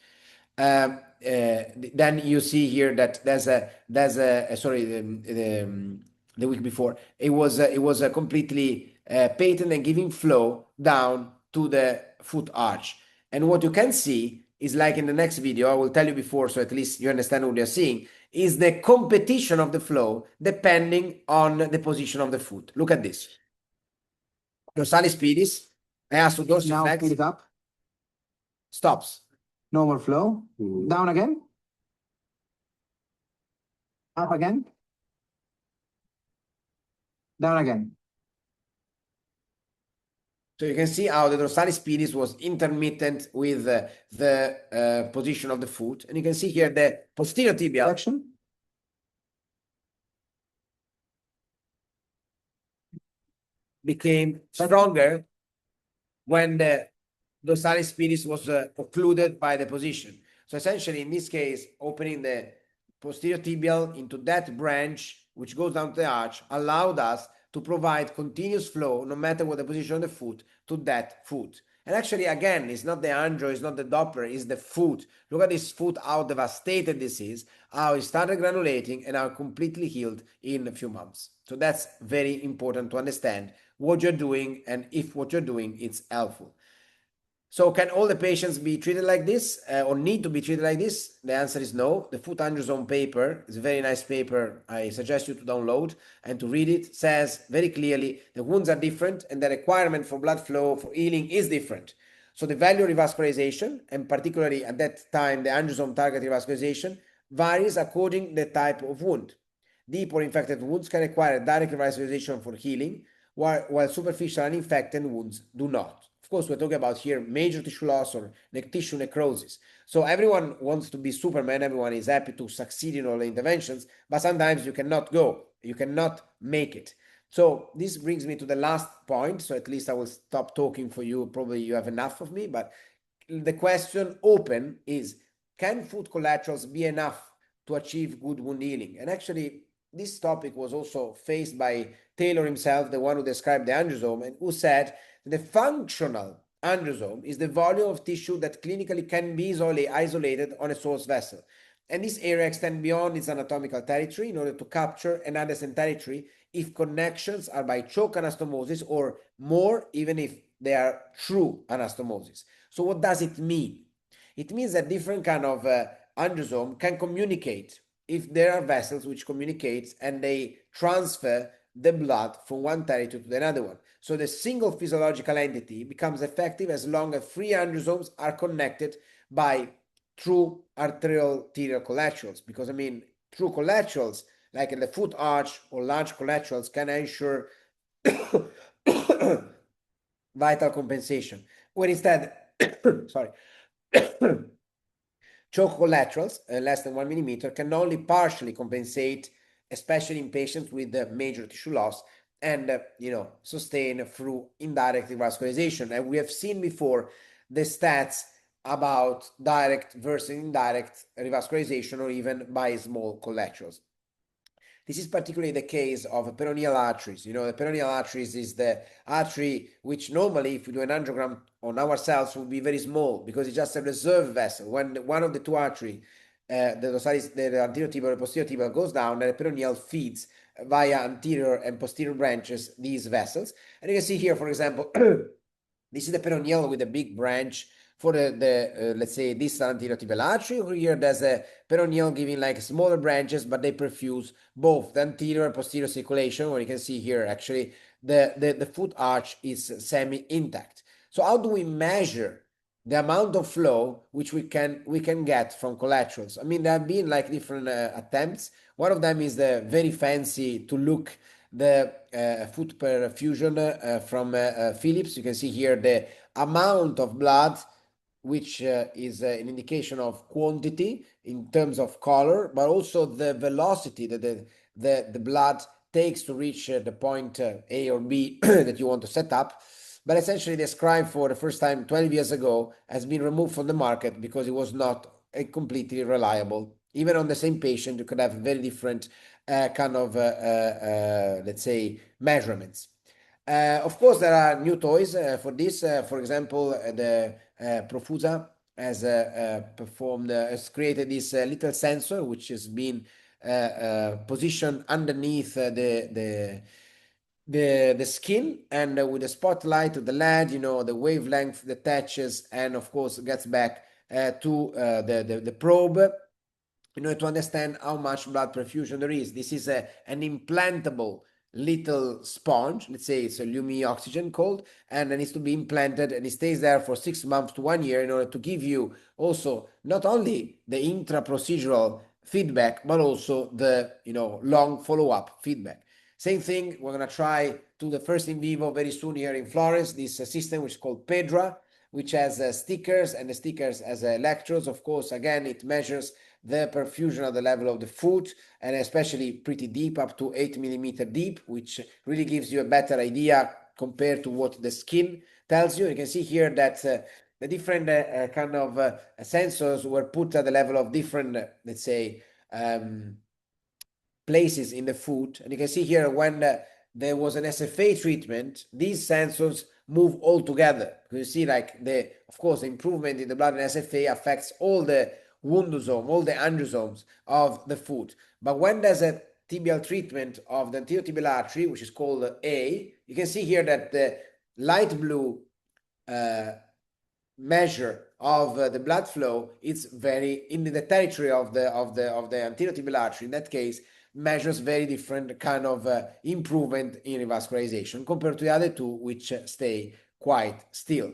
Then you see here that there's a sorry the week before it was a completely patent and giving flow down to the foot arch. And what you can see is like in the next video, I will tell you before, so at least you understand what you're seeing, is the competition of the flow depending on the position of the foot. Look at this. Dorsalis pedis, dorsiflex. Now feed it up. Stops. No more flow. Down again. Up again. Down again. So you can see how the dorsalis pedis was intermittent with the position of the foot. And you can see here the posterior tibial Action. became stronger when the dorsalis pedis was occluded by the position. So essentially, in this case, opening the posterior tibial into that branch, which goes down to the arch, allowed us to provide continuous flow, no matter what the position of the foot, to that foot. And actually, again, it's not the angio, it's not the Doppler, it's the foot. Look at this foot, how devastated this is, how it started granulating and how completely healed in a few months. So that's very important to understand what you're doing and if what you're doing is helpful. So can all the patients be treated like this or need to be treated like this? The answer is no. The foot angiosome paper is a very nice paper. I suggest you to download and to read it. It says very clearly the wounds are different and the requirement for blood flow for healing is different. So the value of revascularization, and particularly at that time the angiosome target revascularization, varies according to the type of wound. Deep or infected wounds can require direct revascularization for healing, while superficial uninfected wounds do not. Of course, we're talking about here major tissue loss or tissue necrosis. So everyone wants to be Superman. Everyone is happy to succeed in all the interventions, but sometimes you cannot go. You cannot make it. So this brings me to the last point. So at least I will stop talking for you. Probably you have enough of me, but the question open is, can foot collaterals be enough to achieve good wound healing? And actually, this topic was also faced by Taylor himself, the one who described the angiosome, and who said the functional angiosome is the volume of tissue that clinically can be isolated on a source vessel. And this area extends beyond its anatomical territory in order to capture an adjacent territory if connections are by choke anastomosis or more, even if they are true anastomosis. So what does it mean? It means that different kind of angiosome can communicate if there are vessels which communicate and they transfer the blood from one territory to another one. So the single physiological entity becomes effective as long as three angiosomes are connected by true arterial collaterals. Because I mean, true collaterals, like in the foot arch or large collaterals, can ensure vital compensation. Where instead, sorry, choke collaterals, less than 1 millimeter, can only partially compensate, especially in patients with major tissue loss, and sustain through indirect revascularization. And we have seen before the stats about direct versus indirect revascularization, or even by small collaterals. This is particularly the case of peroneal arteries. The peroneal arteries is the artery which normally, if we do an angiogram on ourselves, would be very small because it's just a reserve vessel. When one of the two arteries, the anterior tibial or posterior tibial, goes down, the peroneal feeds via anterior and posterior branches these vessels. And you can see here, for example, this is the peroneal with a big branch for the let's say distal anterior tibial artery. Here there's a peroneal giving like smaller branches, but they perfuse both the anterior and posterior circulation. Where you can see here, actually, the foot arch is semi-intact. So how do we measure the amount of flow which we can get from collaterals? I mean, there have been like different attempts. One of them is the very fancy to look the foot perfusion from Philips. You can see here the amount of blood, which is an indication of quantity in terms of color, but also the velocity that the blood takes to reach the point A or B that you want to set up. But essentially, the scribe for the first time 12 years ago has been removed from the market because it was not completely reliable. Even on the same patient, you could have very different let's say, measurements. Of course, there are new toys for this. For example, the Profusa has created this little sensor which has been positioned underneath the skin, and with the spotlight to the lead, the wavelength detaches and of course gets back to the probe in order to understand how much blood perfusion there is. This is an implantable little sponge. Let's say it's a Lumi oxygen called, and it needs to be implanted, and it stays there for 6 months to 1 year in order to give you also not only the intra-procedural feedback, but also the long follow-up feedback. Same thing, we're going to try to the first in vivo very soon here in Florence, this system which is called Pedra, which has stickers, and the stickers as electrodes. Of course, again, it measures the perfusion at the level of the foot, and especially pretty deep, up to 8 mm deep, which really gives you a better idea compared to what the skin tells you. You can see here that the different sensors were put at the level of different, let's say, places in the foot. And you can see here when there was an SFA treatment, these sensors move all together. You see, like, of course, the improvement in the blood in SFA affects all the woundosome, all the angiosomes of the foot. But when there's a tibial treatment of the anterior tibial artery, which is called A, you can see here that the light blue measure of the blood flow is very in the territory of the anterior tibial artery. In that case, measures very different kind of improvement in revascularization compared to the other two, which stay quite still.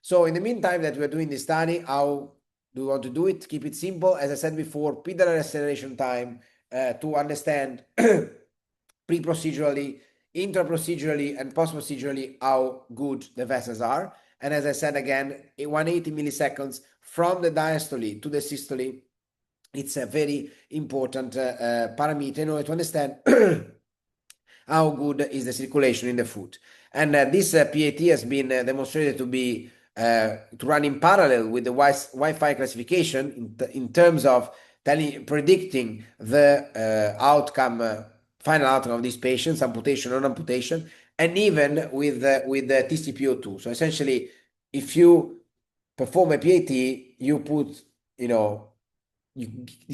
So in the meantime that we're doing this study, how do we want to do it? Keep it simple. As I said before, pedalar acceleration time to understand pre-procedurally, intra-procedurally, and post-procedurally how good the vessels are. And as I said again, 180 milliseconds from the diastole to the systole, it's a very important parameter in order to understand how good is the circulation in the foot. And this PAT has been demonstrated to be to run in parallel with the Wi-Fi classification in terms of predicting the final outcome of these patients, amputation or non-amputation, and even with the TCPO2. So essentially, if you perform a PAT, you put, you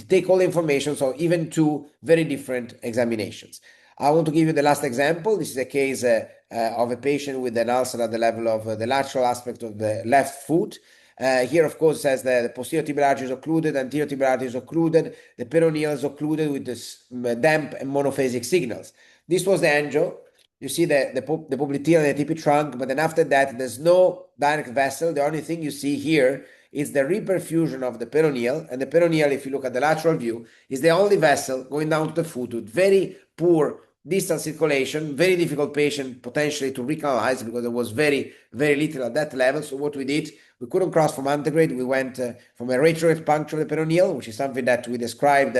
take all the information, so even two very different examinations. I want to give you the last example. This is a case of a patient with an ulcer at the level of the lateral aspect of the left foot. Here, of course, says the posterior tibial artery is occluded, anterior tibial artery is occluded, the peroneal is occluded with this damp and monophasic signals. This was the angio. You see the popliteal and the TP trunk, but then after that, there's no direct vessel. The only thing you see here is the reperfusion of the peroneal, and the peroneal, if you look at the lateral view, is the only vessel going down to the foot with very poor distal circulation, very difficult patient potentially to recanalize because there was very, very little at that level. So what we did, we couldn't cross from antegrade. We went from a retrograde puncture of the peroneal, which is something that we described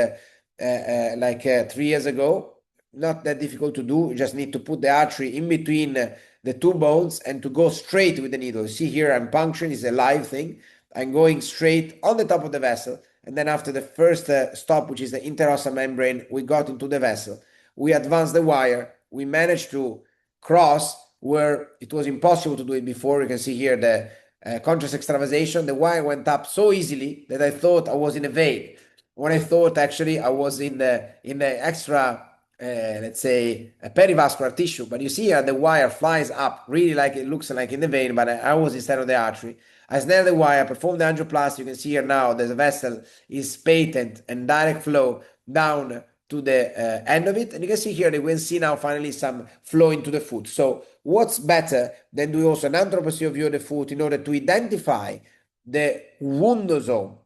3 years ago. Not that difficult to do. You just need to put the artery in between the two bones and to go straight with the needle. You see here, I'm puncturing. It's a live thing. I'm going straight on the top of the vessel. And then after the first stop, which is the interosseous membrane, we got into the vessel. We advanced the wire. We managed to cross where it was impossible to do it before. You can see here the contrast extravasation. The wire went up so easily that I thought I was in a vein. When I thought actually I was in the extra, let's say, a perivascular tissue. But you see here the wire flies up, really like it looks like in the vein, but I was instead of the artery. I snared the wire, performed the angioplasty. You can see here now the vessel is patent and direct flow down to the end of it. And you can see here that we can see now finally some flow into the foot. So what's better than doing also an anthroposterior view of the foot in order to identify the woundosome?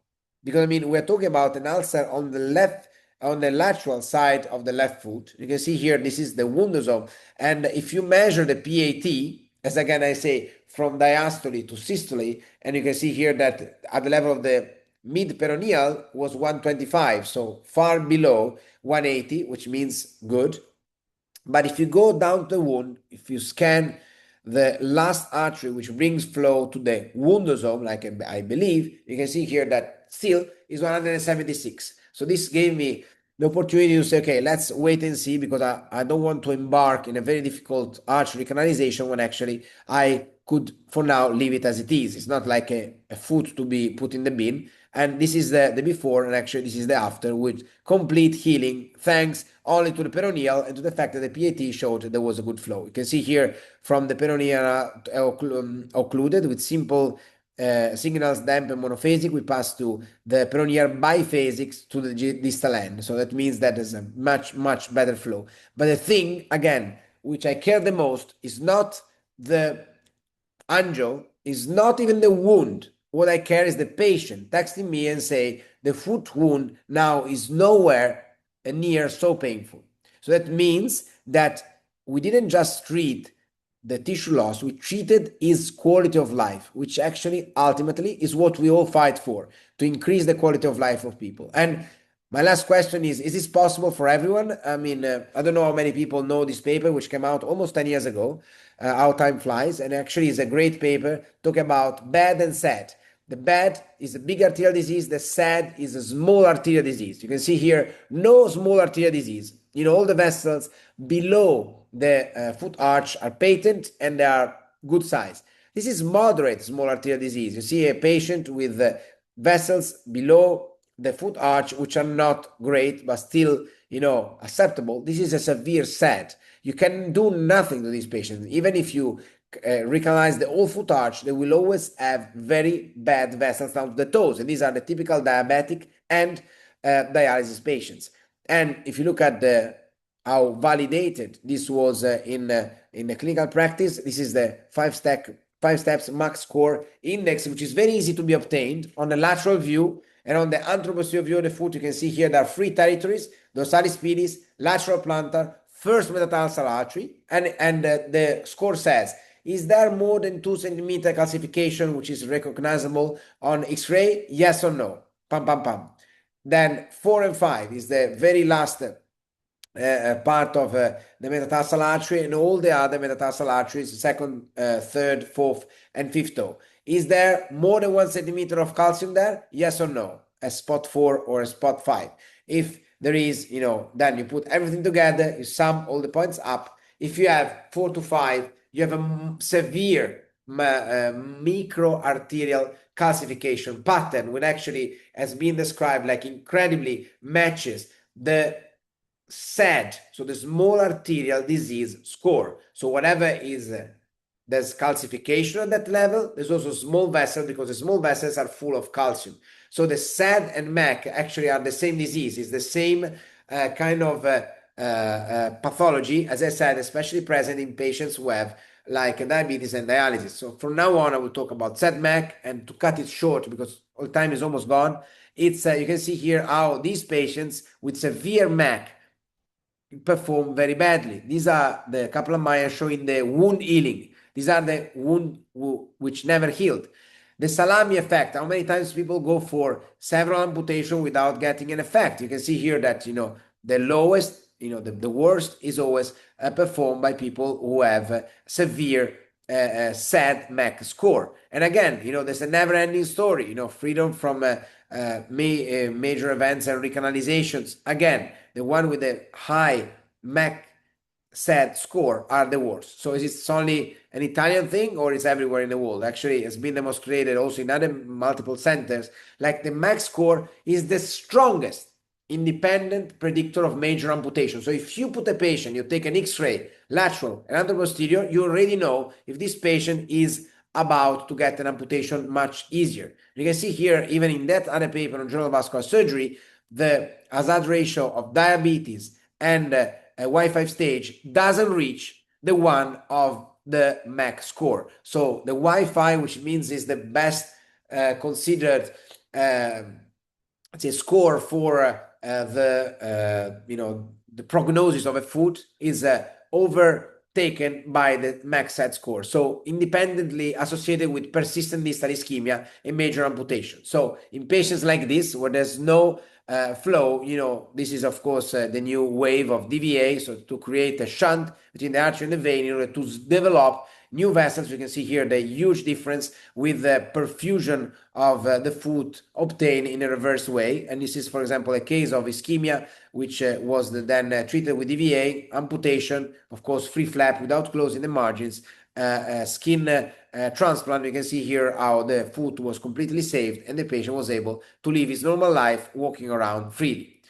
Because I mean, we're talking about an ulcer on the lateral side of the left foot. You can see here, this is the woundosome. And if you measure the PAT, as again I say, from diastole to systole, and you can see here that at the level of the mid-peroneal was 125, so far below 180, which means good. But if you go down the wound, if you scan the last artery which brings flow to the woundosome, like I believe, you can see here that still is 176. So this gave me the opportunity to say, okay, let's wait and see, because I don't want to embark in a very difficult artery canalization when actually I could for now leave it as it is. It's not like a foot to be put in the bin. And this is the before, and actually this is the after, with complete healing, thanks only to the peroneal and to the fact that the PAT showed there was a good flow. You can see here from the peroneal occluded with simple signals dampened monophasic, we pass to the peroneal biphasic to the distal end. So that means that there's a much better flow. But the thing, again, which I care the most is not the angel, is not even the wound. What I care is the patient texting me and say the foot wound now is nowhere near so painful. So that means that we didn't just treat the tissue loss, we treated his quality of life, which actually ultimately is what we all fight for, to increase the quality of life of people. And my last question is this possible for everyone? I mean, I don't know how many people know this paper, which came out almost 10 years ago, How Time Flies, and actually is a great paper talking about bad and sad. The bad is a big arterial disease, the sad is a small arterial disease. You can see here, no small arterial disease. You know, all the vessels below the foot arch are patent and they are good size. This is moderate small arterial disease. You see a patient with vessels below the foot arch which are not great but still, you know, acceptable. This is a severe SAD. You can do nothing to these patients. Even if you recanalize the whole foot arch, they will always have very bad vessels down to the toes, and these are the typical diabetic and dialysis patients. And if you look at the how validated this was in the clinical practice, this is the five steps max score index, which is very easy to be obtained on the lateral view. And on the anteroposterior view of the foot, you can see here there are three territories: dorsalis pedis, lateral plantar, first metatarsal artery, and the score says, is there more than 2 centimeter calcification which is recognizable on X-ray? Yes or no? Pam, pam, pam. Then 4 and 5 is the very last part of the metatarsal artery, and all the other metatarsal arteries, second, third, fourth, and fifth toe. Is there more than 1 centimeter of calcium there? Yes or no? A spot 4 or a spot 5. If there is, you know, then you put everything together, you sum all the points up. If you have 4 to 5, you have a severe microarterial calcification pattern, which actually has been described like incredibly matches the SAD, so the small arterial disease score. So whatever is there's calcification at that level, there's also small vessels, because the small vessels are full of calcium. So the SAD and MAC actually are the same disease. It's the same kind of pathology, as I said, especially present in patients who have like diabetes and dialysis. So from now on, I will talk about SAD-MAC, and to cut it short because all time is almost gone, it's you can see here how these patients with severe MAC perform very badly. These are the Kaplan-Meier showing the wound healing. These are the wound which never healed. The salami effect, how many times people go for several amputations without getting an effect. You can see here that, you know, the lowest, you know, the worst is always performed by people who have severe SAD MAC score. And again, you know, there's a never-ending story, you know, freedom from major events and recanalizations. Again, the one with the high MAC SAD score are the worst. So is it only an Italian thing, or is everywhere in the world? Actually, it's been demonstrated also in other multiple centers. Like the MAC score is the strongest independent predictor of major amputation. So if you put a patient, you take an X-ray, lateral and anteroposterior, you already know if this patient is about to get an amputation much easier. You can see here, even in that other paper on Journal of Vascular Surgery, the hazard ratio of diabetes and a Y5 stage doesn't reach the one of the MAC score. So the Y5, which means is the best considered score for you know, the prognosis of a foot, is overtaken by the MAC SAD score. So independently associated with persistent distal ischemia and major amputation. So in patients like this, where there's no flow, this is of course the new wave of DVA, so to create a shunt between the artery and the vein in order to develop new vessels. You can see here the huge difference with the perfusion of the foot obtained in a reverse way. And this is, for example, a case of ischemia, which was then treated with DVA, amputation, of course, free flap without closing the margins, skin transplant. You can see here how the foot was completely saved and the patient was able to live his normal life walking around freely.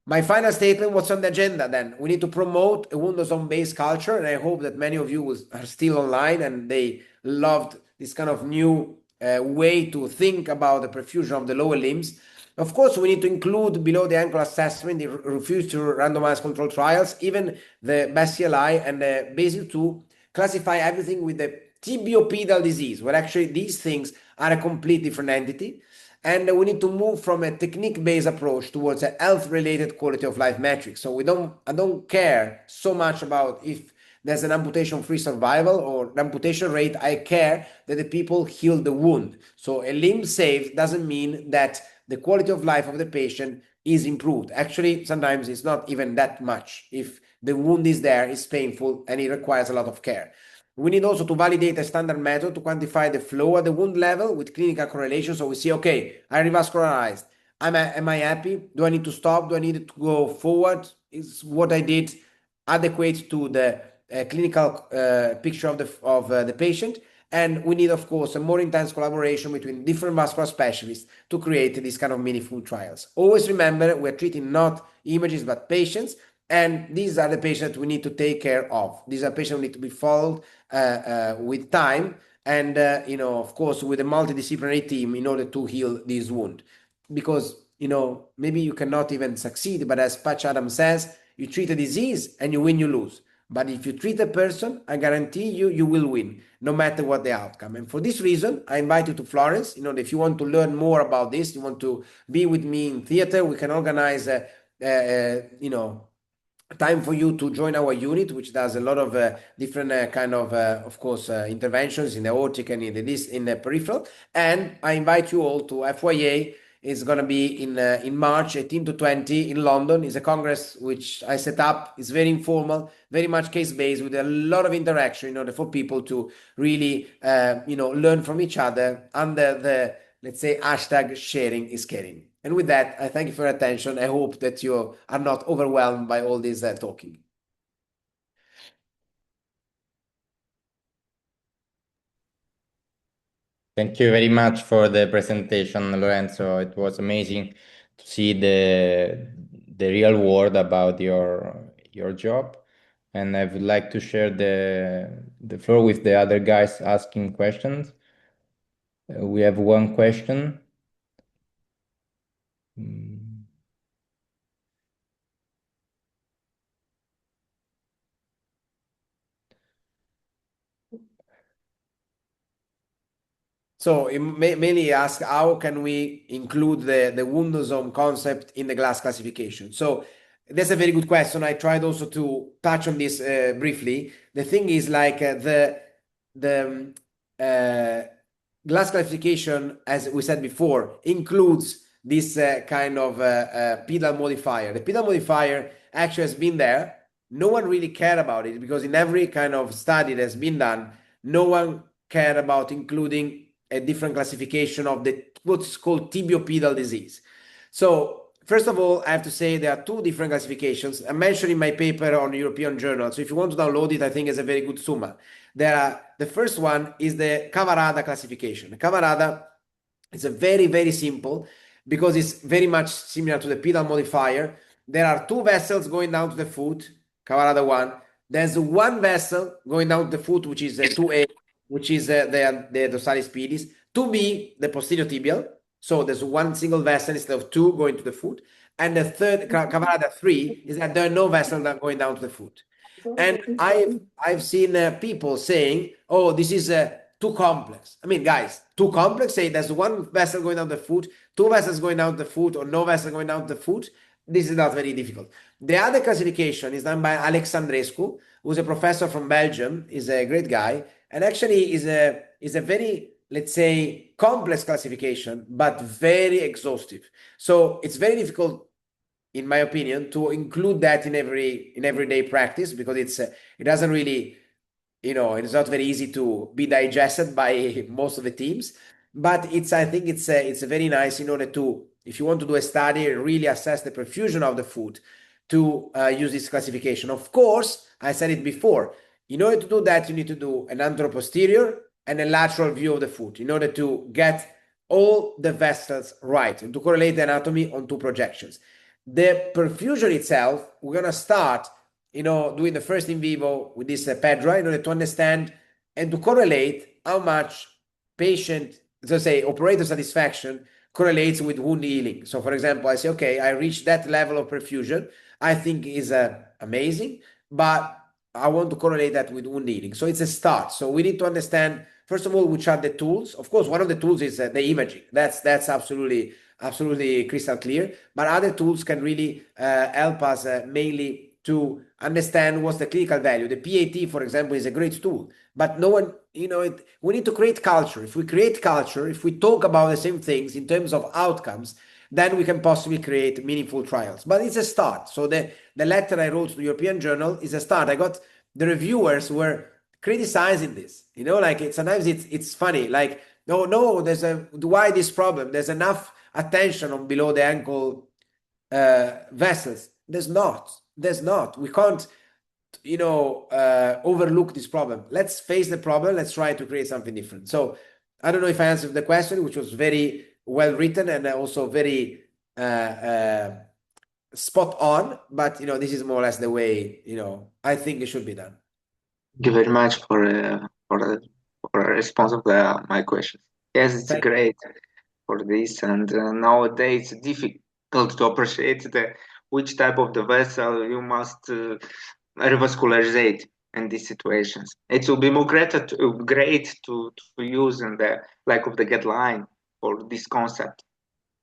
My final statement, what's on the agenda then? We need to promote a Woundosome-based culture, and I hope that many of you are still online and they loved this kind of new way to think about the perfusion of the lower limbs. Of course, we need to include below the ankle assessment, the future randomized control trials, even the BCLI and the BASIL 2, classify everything with the tibiopedal disease, where actually these things are a complete different entity. And we need to move from a technique-based approach towards a health-related quality of life metric. So I don't care so much about if there's an amputation-free survival or amputation rate. I care that the people heal the wound. So a limb saved doesn't mean that the quality of life of the patient is improved. Actually, sometimes it's not even that much. If the wound is there, it's painful, and it requires a lot of care. We need also to validate a standard method to quantify the flow at the wound level with clinical correlation. So we see, okay, I revascularized. Am I happy? Do I need to stop? Do I need to go forward? Is what I did adequate to the clinical picture of the patient? And we need, of course, a more intense collaboration between different vascular specialists to create these kind of meaningful trials. Always remember, we're treating not images, but patients. And these are the patients we need to take care of. These are patients who need to be followed with time and, of course, with a multidisciplinary team in order to heal this wound. Because, maybe you cannot even succeed, but as Patch Adams says, you treat a disease and you win, you lose. But if you treat a person, I guarantee you will win, no matter what the outcome. And for this reason, I invite you to Florence. If you want to learn more about this, you want to be with me in theater, we can organize, time for you to join our unit, which does a lot of different kind of course, interventions in the aortic and in the peripheral. And I invite you all to FYA. It's going to be in March 18 to 20 in London. It's a congress which I set up. It's very informal, very much case-based, with a lot of interaction in order for people to really, learn from each other under the, let's say, hashtag sharing is caring. And with that, I thank you for your attention. I hope that you are not overwhelmed by all this talking. Thank you very much for the presentation, Lorenzo. It was amazing to see the real world about your job. And I would like to share the floor with the other guys asking questions. We have one question. So it mainly ask how can we include the Woundosome concept in the glass classification. So that's a very good question. I tried also to touch on this briefly. The thing is like the glass classification, as we said before, includes this kind of pedal modifier. The pedal modifier actually has been there. No one really cared about it because in every kind of study that's been done, no one cared about including a different classification of what's called tibiopedal disease. So first of all, I have to say there are two different classifications. I mentioned in my paper on European Journal. So if you want to download it, I think it's a very good summa. The first one is the Cavarada classification. The Cavarada is a very, very simple because it's very much similar to the pedal modifier. There are two vessels going down to the foot, Cavarada 1. There's one vessel going down to the foot, which is 2A, which is the dorsalis pedis. 2B, the posterior tibial. So there's one single vessel instead of two going to the foot. And the third, Cavarada 3, is that there are no vessels going down to the foot. And I've seen people saying, oh, this is too complex. I mean, guys, too complex, say there's one vessel going down the foot, two vessels going down the foot, or no vessel going down the foot. This is not very difficult. The other classification is done by Alexandrescu, who's a professor from Belgium, is a great guy, and actually is a very let's say, complex classification, but very exhaustive. So it's very difficult, in my opinion, to include that in everyday practice, because it doesn't really, it's not very easy to be digested by most of the teams. But I think it's a very nice, in order to, if you want to do a study, really assess the perfusion of the food, to use this classification. Of course, I said it before, in order to do that, you need to do an anteroposterior and a lateral view of the foot in order to get all the vessels right and to correlate the anatomy on two projections. The perfusion itself, we're going to start, doing the first in vivo with this Pedra, in order to understand and to correlate how much patient, so say, operator satisfaction correlates with wound healing. So, for example, I say, okay, I reached that level of perfusion, I think is amazing, but I want to correlate that with wound healing. So it's a start. So we need to understand, first of all, which are the tools. Of course, one of the tools is the imaging. That's absolutely crystal clear. But other tools can really help us mainly to understand what's the clinical value. The PAT, for example, is a great tool, but no one, we need to create culture. If we create culture, if we talk about the same things in terms of outcomes, then we can possibly create meaningful trials. But it's a start. So the letter I wrote to the European Journal is a start. I got the reviewers were criticizing this. Like sometimes it's funny. Like, no, why this problem? There's enough attention on below the ankle vessels. There's not. We can't, overlook this problem. Let's face the problem. Let's try to create something different. So I don't know if I answered the question, which was very well written and also very spot on. But this is more or less the way I think it should be done. Thank you very much for a response of my questions. Yes, it's Thank great for this, and nowadays it's difficult to appreciate which type of the vessel you must revascularizate in these situations. It will be more great to use in the like of the guideline for this concept.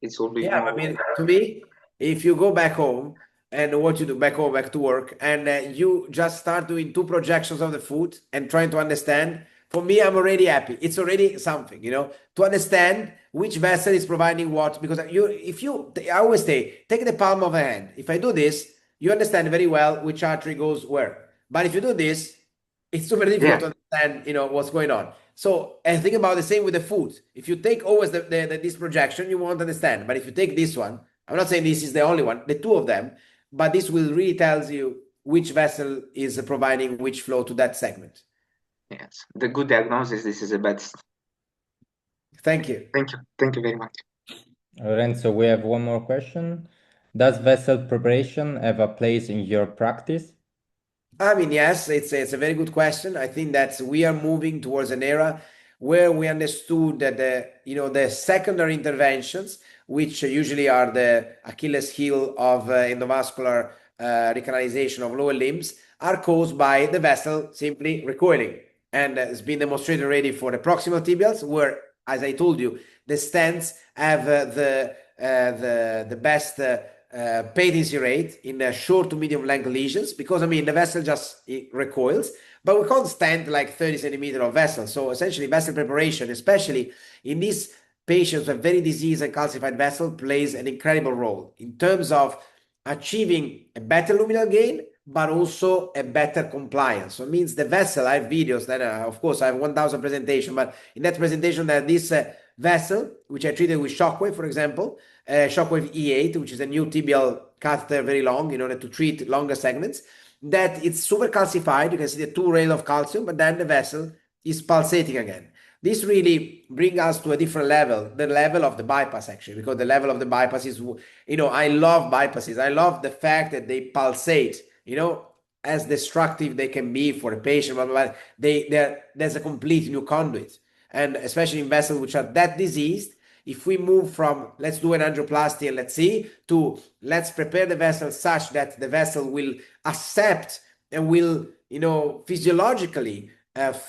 It will be Yeah, more. I mean, to me, if you go back home and what you do back home, back to work, and you just start doing two projections of the foot and trying to understand, for me, I'm already happy. It's already something, to understand which vessel is providing what. Because I always say, take the palm of a hand. If I do this, you understand very well which artery goes where. But if you do this, it's super difficult to understand, what's going on. So, and think about the same with the foot. If you take always this projection, you won't understand. But if you take this one, I'm not saying this is the only one, the two of them, but this will really tells you which vessel is providing which flow to that segment. Yes, the good diagnosis. This is the best. Thank you. Thank you very much. Lorenzo, we have one more question. Does vessel preparation have a place in your practice? I mean, yes, it's a very good question. I think that we are moving towards an era where we understood that the secondary interventions, which usually are the Achilles heel of endovascular recanalization of lower limbs, are caused by the vessel simply recoiling. And it's been demonstrated already for the proximal tibials, where, as I told you, the stents have the best patency rate in short to medium length lesions, because the vessel just recoils, but we can't stand like 30 centimeters of vessel. So essentially, vessel preparation, especially in these patients with very diseased and calcified vessel, plays an incredible role in terms of achieving a better luminal gain, but also a better compliance. So it means the vessel, I have videos that, of course, I have 1,000 presentation, but in that presentation, that this vessel, which I treated with Shockwave, for example, Shockwave E8, which is a new tibial catheter, very long, in order to treat longer segments, that it's super calcified. You can see the two rail of calcium, but then the vessel is pulsating again. This really brings us to a different level, the level of the bypass, actually, because the level of the bypass is, I love bypasses. I love the fact that they pulsate, as destructive they can be for a patient, but there's a complete new conduit. And especially in vessels which are that diseased, if we move from let's do an angioplasty and let's see, to let's prepare the vessel such that the vessel will accept and will, physiologically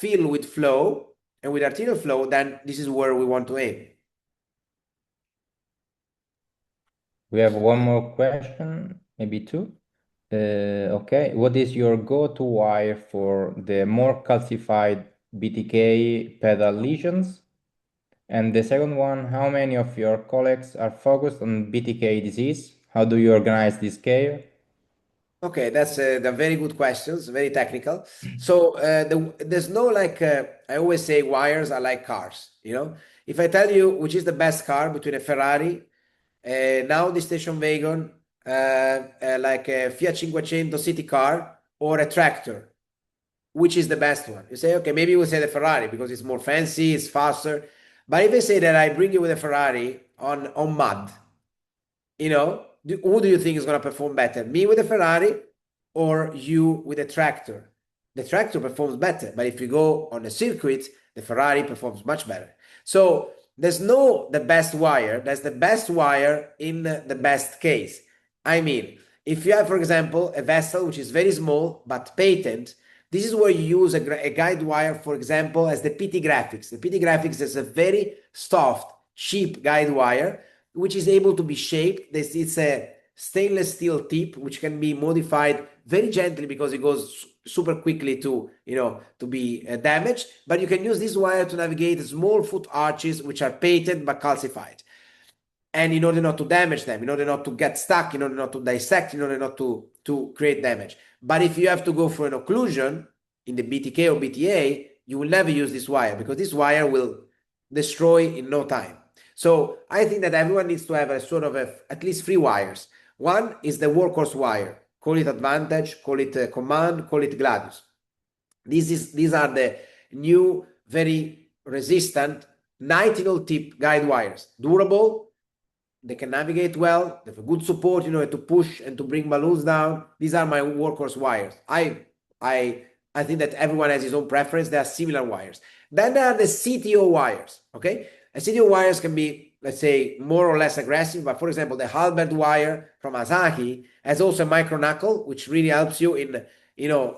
fill with flow and with arterial flow, then this is where we want to aim. We have one more question, maybe two. Okay, what is your go-to wire for the more calcified BTK pedal lesions? And the second one, how many of your colleagues are focused on BTK disease? How do you organize this care? Okay, that's the very good questions, very technical. So there's no like I always say wires are like cars. If I tell you which is the best car between a Ferrari, an Audi station wagon, like a Fiat 500 city car, or a tractor, which is the best one? You say, okay, maybe we'll say the Ferrari because it's more fancy, it's faster. But if I say that I bring you with a Ferrari on mud, who do you think is going to perform better? Me with a Ferrari or you with a tractor? The tractor performs better, but if you go on a circuit, the Ferrari performs much better. So there's no the best wire, there's the best wire in the best case. I mean, if you have, for example, a vessel which is very small but patent, this is where you use a guide wire, for example, as the PT Graphics. The PT Graphics is a very soft, cheap guide wire which is able to be shaped. It's a stainless steel tip which can be modified very gently because it goes super quickly to be damaged. But you can use this wire to navigate small foot arches which are painted but calcified. And in order not to damage them, in order not to get stuck, in order not to dissect, in order not to create damage. But if you have to go for an occlusion in the BTK or BTA, you will never use this wire because this wire will destroy in no time. So I think that everyone needs to have a sort of at least 3 wires. One is the workhorse wire. Call it Advantage, call it Command, call it Gladius. These are the new, very resistant 19 tip guide wires. Durable, they can navigate well, they have a good support, to push and to bring balloons down. These are my workhorse wires. I think that everyone has his own preference. There are similar wires. Then there are the CTO wires, okay? And CTO wires can be, let's say, more or less aggressive, but for example, the halberd wire from Asahi has also a micro knuckle, which really helps you in,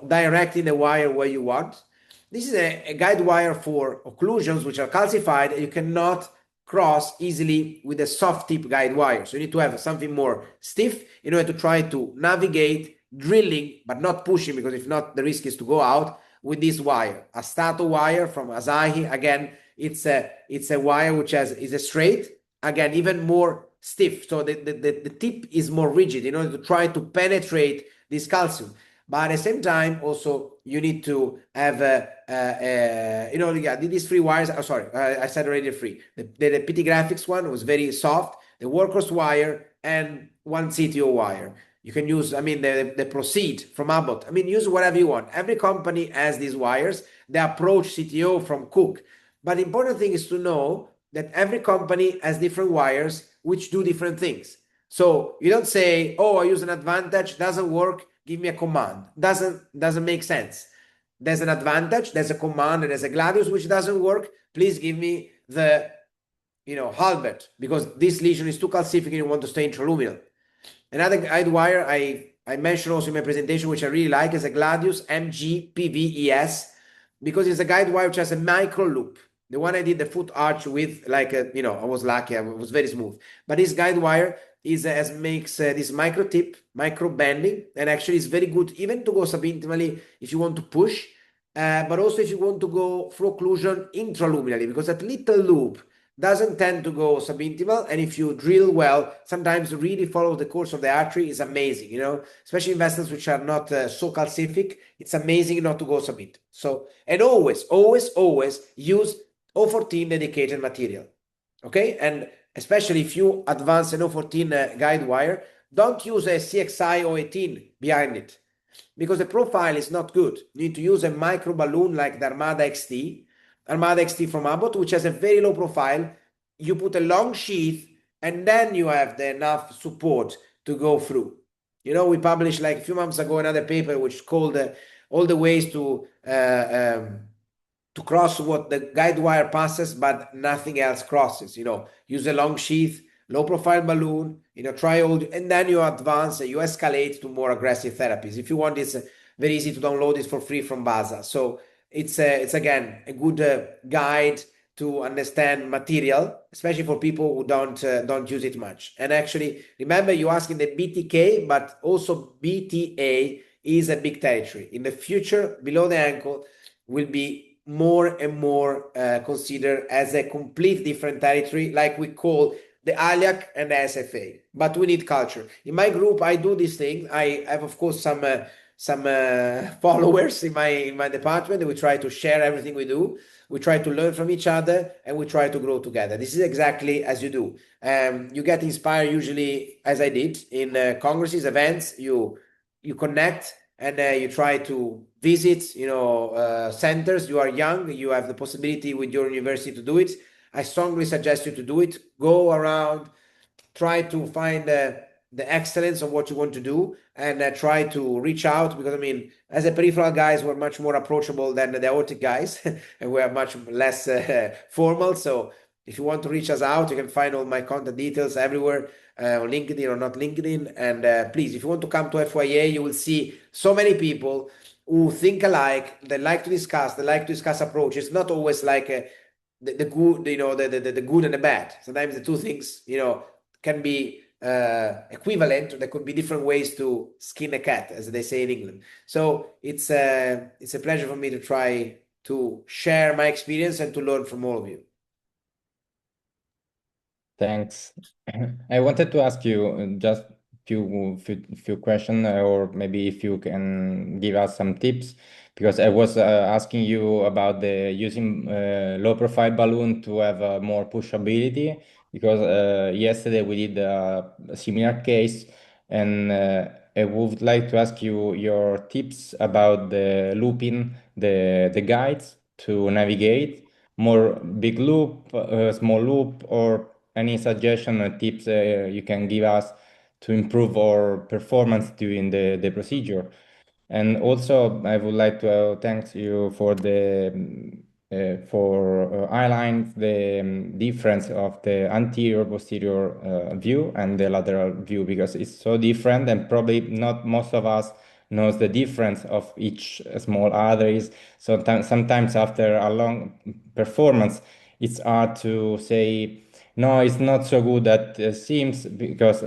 directing the wire where you want. This is a guide wire for occlusions, which are calcified, and you cannot cross easily with a soft tip guide wire. So you need to have something more stiff in order to try to navigate drilling, but not pushing, because if not, the risk is to go out with this wire. A Stato wire from Asahi, again, it's a wire which is a straight, again, even more stiff. So the tip is more rigid in order to try to penetrate this calcium. But at the same time, also, you need to have, these 3 wires. Oh, sorry, I said already 3. The PT Graphics one was very soft, the workhorse wire, and 1 CTO wire. You can use, the Proceed from Abbott. Use whatever you want. Every company has these wires. They approach CTO from Cook. But the important thing is to know that every company has different wires which do different things. So you don't say, oh, I use an Advantage, doesn't work, give me a Command. Doesn't make sense. There's an Advantage, there's a Command, and there's a Gladius which doesn't work. Please give me the halberd, because this lesion is too calcific and you want to stay intraluminal. Another guide wire I mentioned also in my presentation, which I really like, is a Gladius MG-PVES, because it's a guide wire which has a micro loop. The one I did the foot arch with, like, I was lucky, it was very smooth. But this guide wire makes this micro tip, micro bending, and actually it's very good even to go subintimally if you want to push, but also if you want to go through occlusion intraluminally, because that little loop doesn't tend to go subintimal, and if you drill well, sometimes really follow the course of the artery is amazing, especially in vessels which are not so calcific. It's amazing not to go subintimal. So, and always use O14 dedicated material, okay? And especially if you advance an O14 guide wire, don't use a CXI 018 behind it, because the profile is not good. You need to use a micro balloon like the Armada XT from Abbott, which has a very low profile. You put a long sheath, and then you have enough support to go through. We published like a few months ago another paper which called all the ways to cross what the guide wire passes, but nothing else crosses. Use a long sheath, low profile balloon, try all, and then you advance and you escalate to more aggressive therapies. If you want, it's very easy to download it for free from Baza. So it's again a good guide to understand material, especially for people who don't use it much. And actually, remember, you asking the BTK, but also BTA is a big territory. In the future, below the ankle will be more and more considered as a complete different territory, like we call the ALIAC and the SFA. But we need culture. In my group, I do this thing. I have, of course, some followers in my department. We try to share everything we do. We try to learn from each other, and we try to grow together. This is exactly as you do. You get inspired usually, as I did in congresses, events. You connect and you try to visit, centers. You are young. You have the possibility with your university to do it. I strongly suggest you to do it. Go around, try to find the excellence of what you want to do, and try to reach out, because I mean, as a peripheral guys, we're much more approachable than the aortic guys, and we are much less formal. So if you want to reach us out, you can find all my contact details everywhere, on LinkedIn or not LinkedIn. And please, if you want to come to FYA, you will see so many people who think alike. They like to discuss. They like to discuss approaches. Not always like the good, the good and the bad. Sometimes the two things, can be equivalent. There could be different ways to skin a cat, as they say in England. So it's a pleasure for me to try to share my experience and to learn from all of you. Thanks. I wanted to ask you just few questions, or maybe if you can give us some tips, because I was asking you about the using low profile balloon to have more pushability, because yesterday we did a similar case, and I would like to ask you your tips about the looping the guides to navigate more big loop, small loop, or any suggestion or tips you can give us to improve our performance during the procedure. And also, I would like to thank you for the for highlighting the difference of the anterior posterior view and the lateral view, because it's so different, and probably not most of us knows the difference of each small arteries. Sometimes after a long performance, it's hard to say no, it's not so good that seems, because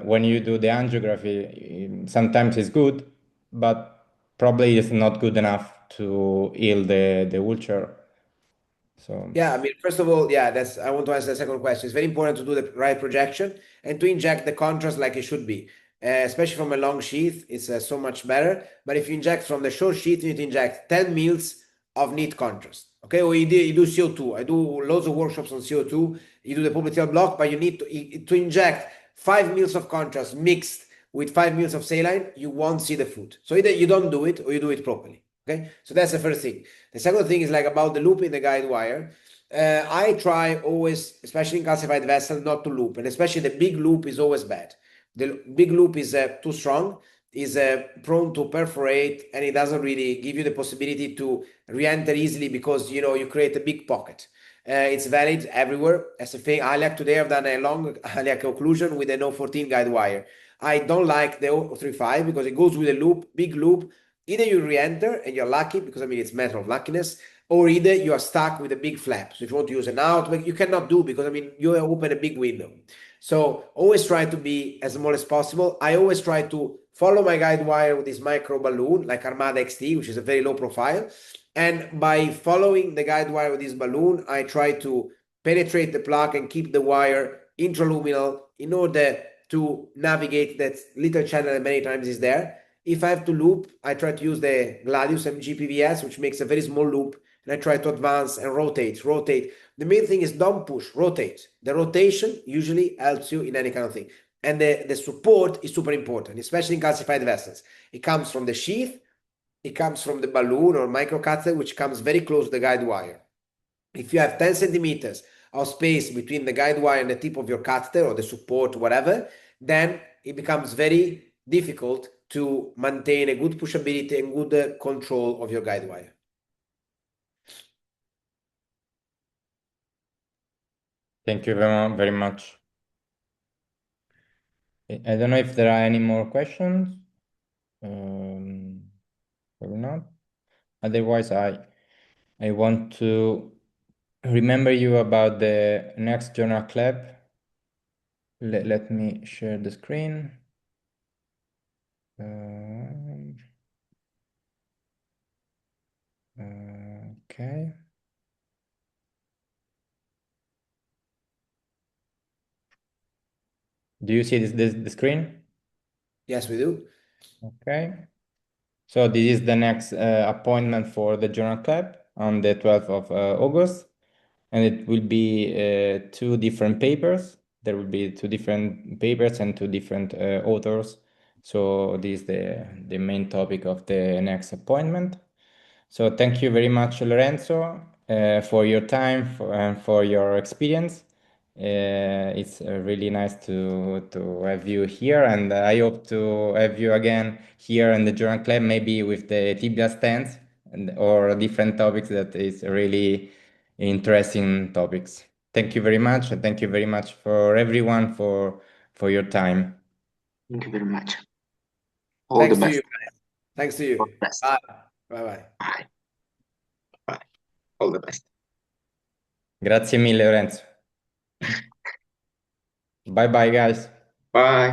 when you do the angiography, sometimes it's good, but probably it's not good enough to heal the wheelchair. So Yeah, I mean, first of all, yeah, that's I want to answer the second question. It's very important to do the right projection and to inject the contrast like it should be. Especially from a long sheath, it's so much better. But if you inject from the short sheath, you need to inject 10 mils of neat contrast. Okay, or you do CO2. I do loads of workshops on CO2. You do the popliteal block, but you need to inject 5 mils of contrast mixed with 5 mils of saline. You won't see the fruit. So either you don't do it or you do it properly. Okay, so that's the first thing. The second thing is like about the loop in the guide wire. I try always, especially in calcified vessel, not to loop, and especially the big loop is always bad. The big loop is too strong, is prone to perforate, and it doesn't really give you the possibility to re-enter easily, because you create a big pocket. It's valid everywhere. As a thing, iliac today I've done a long iliac occlusion with an O14 guide wire. I don't like the O35 because it goes with a loop, big loop. Either you re-enter and you're lucky, because I mean it's a matter of luckiness, or either you are stuck with a big flap. So if you want to use an outback, you cannot do, because I mean you open a big window. So always try to be as small as possible. I always try to follow my guide wire with this micro balloon like Armada XT, which is a very low profile. And by following the guide wire with this balloon, I try to penetrate the plaque and keep the wire intraluminal in order to navigate that little channel that many times is there. If I have to loop, I try to use the Gladius MGPVS, which makes a very small loop, and I try to advance and rotate. The main thing is don't push, rotate. The rotation usually helps you in any kind of thing. And the support is super important, especially in calcified vessels. It comes from the sheath, it comes from the balloon or microcatheter, which comes very close to the guide wire. If you have 10 centimeters of space between the guide wire and the tip of your catheter or the support, whatever, then it becomes very difficult to maintain a good pushability and good control of your guide wire. thank you very much. I don't know if there are any more questions. Probably not. Otherwise, I want to remember you about the next journal club. Let me share the screen. Okay. Okay. Do you see the screen? Yes, we do. Okay. So this is the next appointment for the journal club on the 12th of August, and it will be two different papers. There will be two different papers and two different authors. So this is the main topic of the next appointment. So thank you very much, Lorenzo, for your time and for your experience. It's really nice to have you here, and I hope to have you again here in the Journal Club, maybe with the tibia stance or different topics that is really interesting topics. Thank you very much, and thank you very much for everyone for your time. Thank you very much. All the Thanks to best. you, guys. Thanks to All you. the best. Bye. Bye-bye. Bye. Bye. All the best. Grazie mille, Lorenzo. Bye bye, guys. Bye.